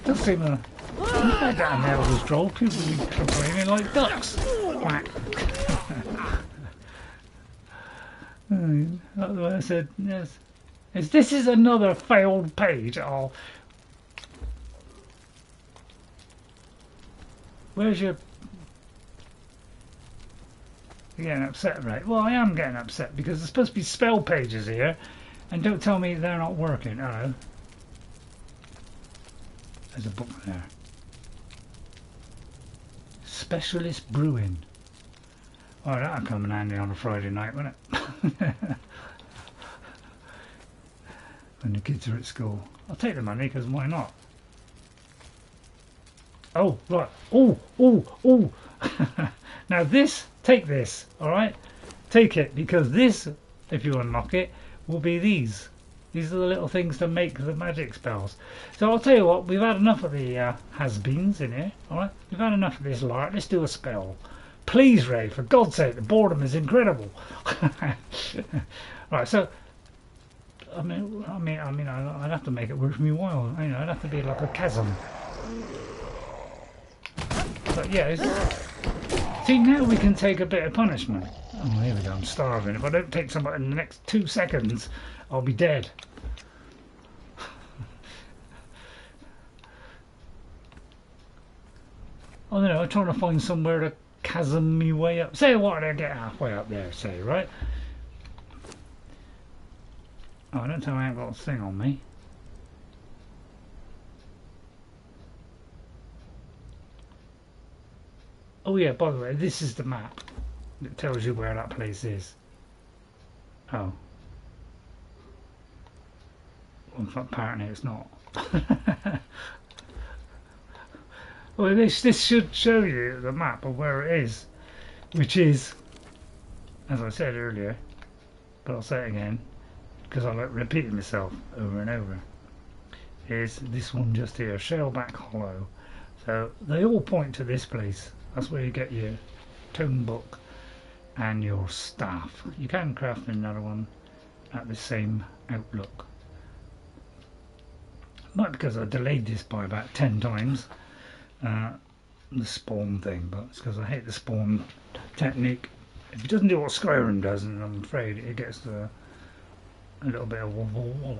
Does seem a... I've had that in Elder Scrolls, people be complaining like ducks. Quack. That's what I said, yes. This is another failed page. Oh. Where's your... You're getting upset, right? Well, I am getting upset because there's supposed to be spell pages here, and don't tell me they're not working. Hello. There's a book there. Specialist Brewing. Oh, that'll come in handy on a Friday night, won't it? When the kids are at school. I'll take the money, because why not? Oh, right. Oh. Now this, take this, alright? Take it, because this, if you unlock it, will be these. These are the little things to make the magic spells. So I'll tell you what, we've had enough of the has-beens in here, alright? We've had enough of this lark. Let's do a spell. Please, Ray, for God's sake, the boredom is incredible. Right, so I mean, I'd have to make it worth me while. I'd have to be like a chasm. But yeah, see, now we can take a bit of punishment. Oh, here we go. I'm starving. If I don't take some in the next 2 seconds, I'll be dead. I don't know. I'm trying to find somewhere to chasm me way up. Say what? I get halfway up there. Say right. Oh, don't tell me I ain't got a thing on me. Oh yeah, by the way, this is the map that tells you where that place is. Oh. Well, apparently it's not. Well, this should show you the map of where it is, which is, as I said earlier, but I'll say it again because I like repeating myself over and over, is this one just here, Shellback Hollow. So they all point to this place. That's where you get your tome book and your staff. You can craft another one at the same outlook. Not because I delayed this by about 10 times, the spawn thing, but it's because I hate the spawn technique. If it doesn't do what Skyrim does, and I'm afraid it gets a little bit of wobble.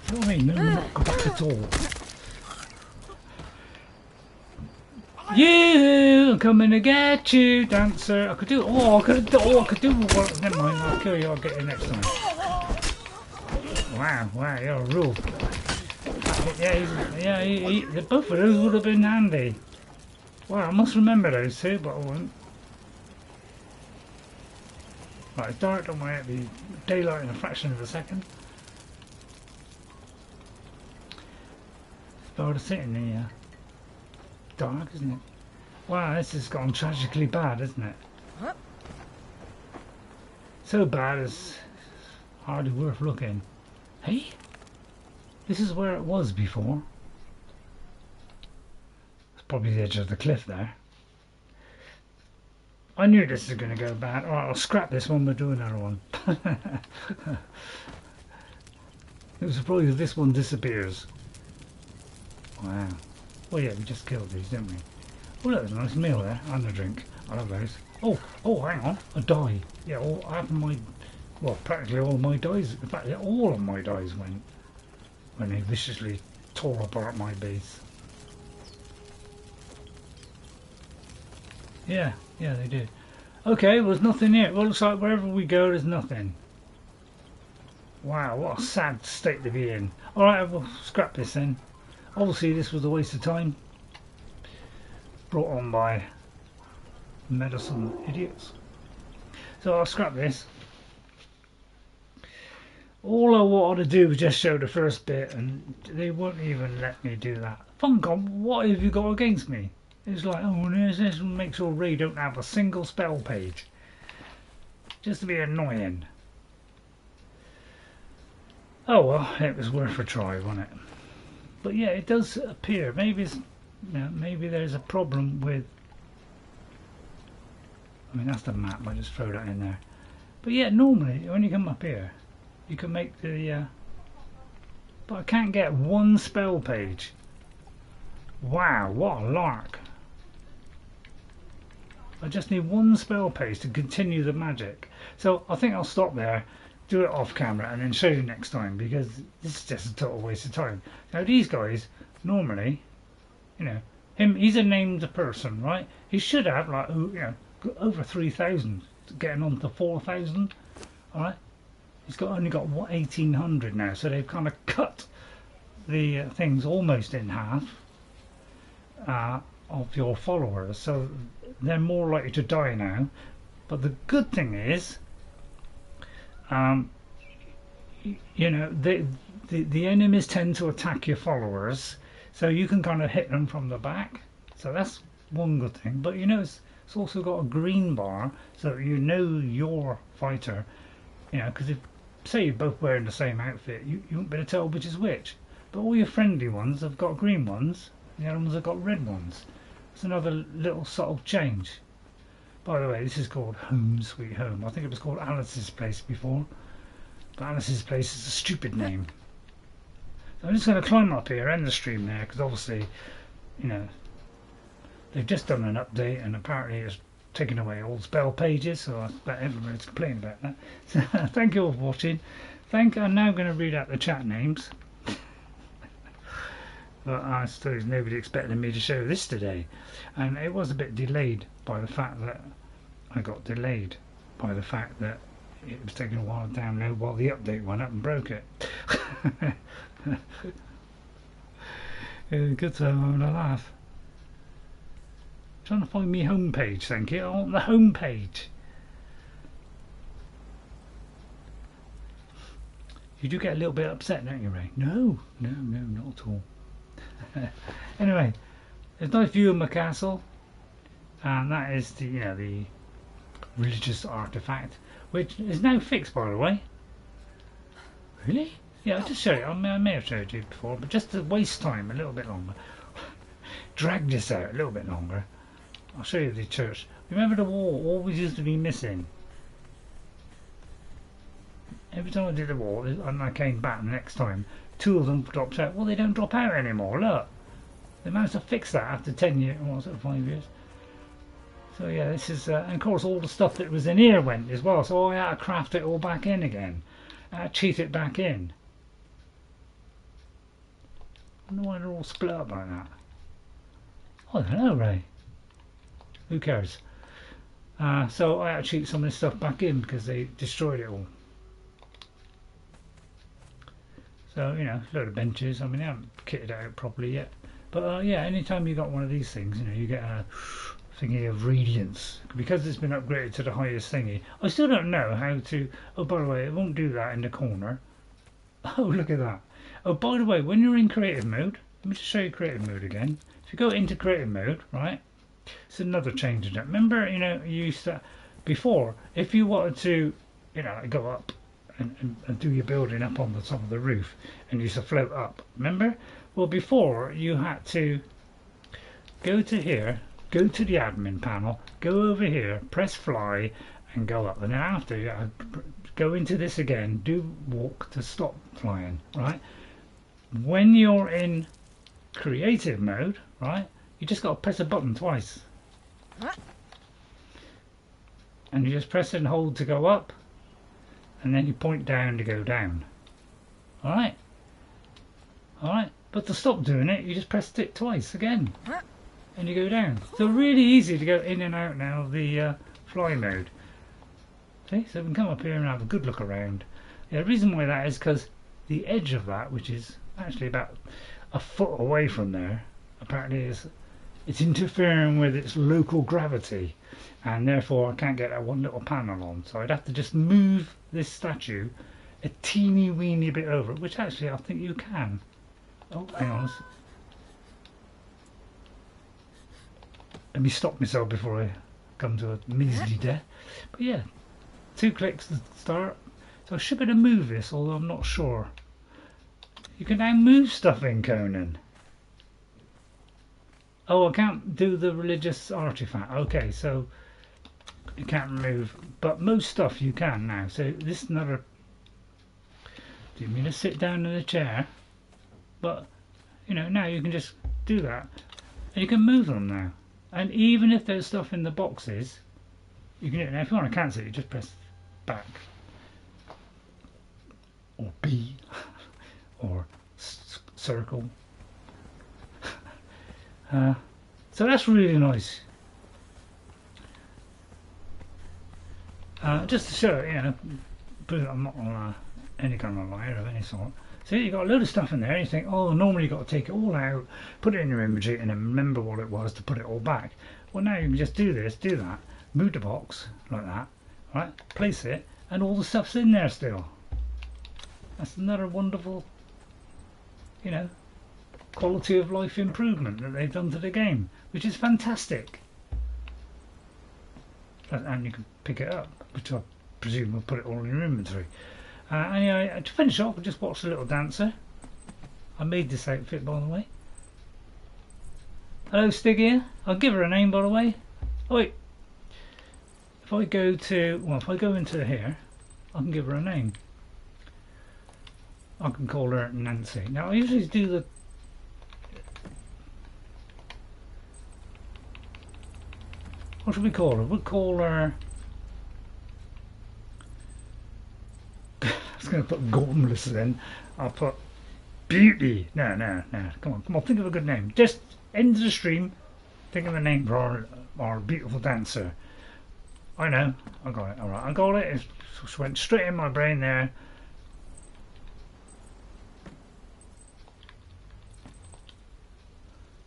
You know what I mean? No, not go back at all. You, I'm coming to get you, dancer. I could do. Oh, I could do. What? Never mind. I'll kill you. I'll get you next time. Wow, you're a rule. Yeah, both of those would have been handy. Well, I must remember those two, but I won't. Right, it's dark. Don't worry. It'll be daylight in a fraction of a second. It's better to sit in the dark, isn't it? Wow, this has gone tragically bad, isn't it? Huh? So bad it's hardly worth looking. Hey? This is where it was before. It's probably the edge of the cliff there. I knew this was going to go bad. Alright, I'll scrap this one, we'll do another one. It was probably if this one disappears. Wow. Well, yeah, we just killed these, didn't we? Well, that was a nice meal there, and a drink. I love those. Oh, hang on, a die. Yeah, I have my, well, practically all my dies. In fact, all of my dies went when they viciously tore apart my base. Yeah, they did. Okay, well, there's nothing here. Well, it looks like wherever we go, there's nothing. Wow, what a sad state to be in. Alright, we'll scrap this then. Obviously, this was a waste of time. Brought on by medicine idiots. So I'll scrap this. All I wanted to do was just show the first bit, and they won't even let me do that. Funcom, what have you got against me? It's like, oh, this makes sure Ray don't have a single spell page. Just to be annoying. Oh well, it was worth a try, wasn't it? But yeah, it does appear. Maybe it's, maybe there's a problem with. I mean, that's the map. I just throw that in there. But yeah, normally when you come up here, you can make the. But I can't get one spell page. Wow, what a lark! I just need one spell page to continue the magic. So I think I'll stop there, do it off camera, and then show you next time, because this is just a total waste of time. Now these guys, normally, you know, he's a named person, right? He should have, like, you know, over 3,000, getting on to 4,000, alright? He's only got, what, 1,800 now, so they've kind of cut the things almost in half of your followers, so they're more likely to die now. But the good thing is, you know, the enemies tend to attack your followers, so you can kind of hit them from the back. So that's one good thing. But you know, it's also got a green bar, so you know your fighter. You know, because if say you're both wearing the same outfit, you won't be able to tell which is which. But all your friendly ones have got green ones, and the other ones have got red ones. It's another little subtle change. By the way, this is called Home Sweet Home. I think it was called Alice's Place before, but Alice's Place is a stupid name. So I'm just going to climb up here, end the stream there, because obviously, you know, they've just done an update, and apparently it's taken away all spell pages, so I bet everybody's complaining about that. So thank you all for watching. I'm now going to read out the chat names. But I suppose nobody expected me to show this today, and it was a bit delayed by the fact that it was taking a while to download while the update went up and broke it. Good time, I'm having a laugh. Trying to find me homepage, thank you. I want the homepage. You do get a little bit upset, don't you, Ray? No, not at all. Anyway, there's a nice view of my castle, and that is the the religious artifact, which is now fixed, by the way. Really? Yeah, I just showed it. I may have showed you before, but just to waste time a little bit longer. Drag this out a little bit longer. I'll show you the church. Remember the wall always used to be missing. Every time I did the wall, and I came back the next time, 2 of them dropped out. Well, they don't drop out anymore, look. They managed to fix that after 10 years, or was it 5 years? So yeah, this is, and of course all the stuff that was in here went as well, so I had to craft it all back in again. I had to cheat it back in. I wonder why they're all split up like that. I don't know, Ray. Who cares? So I had to cheat some of this stuff back in because they destroyed it all. So, you know, a load of benches. I mean, they haven't kitted it out properly yet. But yeah, anytime you got one of these things, you know, you get a thingy of radiance. Because it's been upgraded to the highest thingy. I still don't know how to... Oh, by the way, it won't do that in the corner. Oh, look at that. Oh, by the way, when you're in creative mode, let me just show you creative mode again. If you go into creative mode, right, it's another change in it. Remember, you know, you used to... Before, if you wanted to, you know, go up and do your building up on the top of the roof and you used to float up, remember? Well, before you had to go to here, go to the admin panel, go over here, press fly and go up, and then after you go into this again, do walk to stop flying, right? When you're in creative mode, right, you just got to press a button twice and you just press and hold to go up, and then you point down to go down. Alright? Alright? But to stop doing it, you just press it twice again. And you go down. So really easy to go in and out now of the fly mode. See? So we can come up here and have a good look around. Yeah, the reason why that is because the edge of that, which is actually about a foot away from there, apparently it's interfering with its local gravity. And therefore I can't get that one little panel on. So I'd have to just move this statue a teeny weeny bit over it, which actually I think you can. Oh, hang on. Let me stop myself before I come to a measly death. But yeah, 2 clicks to start. So I should be able to move this, although I'm not sure. You can now move stuff in Conan. Oh, I can't do the religious artifact. Okay, so you can't remove, but most stuff you can now. So this is another. Do you mean to sit down in a chair? But you know, now you can just do that, and you can move them now. And even if there's stuff in the boxes, you can do it. Now if you want to cancel it, you just press back or B or circle. So that's really nice. Just to show, you know, I'm not on any kind of liar of any sort. So you got a load of stuff in there. And you think, oh, normally you got to take it all out, put it in your inventory, and then remember what it was to put it all back. Well, now you can just do this, do that, move the box like that, right? Place it, and all the stuff's in there still. That's another wonderful, you know, quality of life improvement that they've done to the game, which is fantastic. And you can pick it up, which I presume will put it all in your inventory. Anyway, to finish off, I just watched a little dancer. I made this outfit, by the way. Hello, Stygia. I'll give her a name, by the way. Oh wait, if I go to, well, if I go into here, I can give her a name. I can call her Nancy. Now I usually do the what should we call her? We'll call her I was going to put Gormless then. I'll put Beauty. No. Come on, think of a good name. Just end the stream. Think of a name for our beautiful dancer. I know. I got it. Alright, I got it. It went straight in my brain there.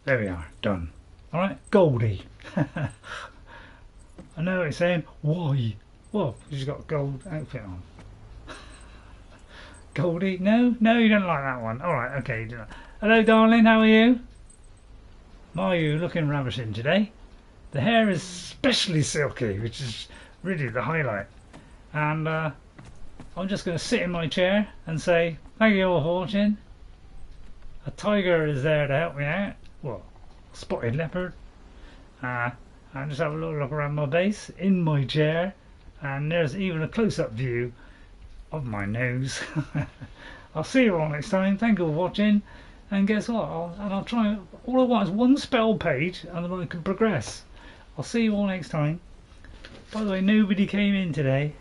There we are. Done. Alright, Goldie. I know what you're saying. Why? Well, she's got a gold outfit on. Goldie? No? No, you don't like that one. Alright, okay. You don't. Hello, darling, how are you? Are you looking ravishing today? The hair is especially silky, which is really the highlight. And I'm just going to sit in my chair and say, thank you all for watching. A tiger is there to help me out. Well, spotted leopard. And just have a little look around my base, in my chair. And there's even a close-up view of my nose. I'll see you all next time. Thank you for watching. And guess what? I'll try. All I want is one spell page, and then I can progress. I'll see you all next time. By the way, nobody came in today,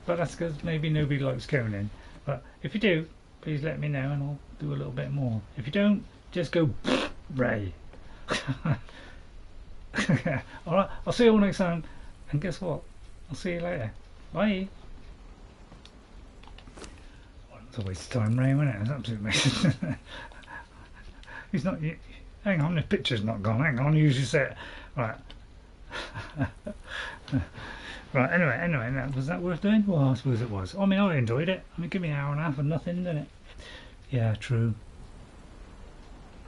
but that's because maybe nobody likes Conan. But if you do, please let me know, and I'll do a little bit more. If you don't, just go Ray. All right. I'll see you all next time. And guess what? I'll see you later. Bye. Well, it's a waste of time, Ray, wasn't it? It's absolute waste. He's not. Hang on, the picture's not gone. Hang on, usually say it. Right. Right. Anyway, was that worth doing? Well, I suppose it was. I mean, I enjoyed it. I mean, give me an hour and a half of nothing, didn't it? Yeah, true.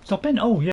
Stop in. Oh, yeah.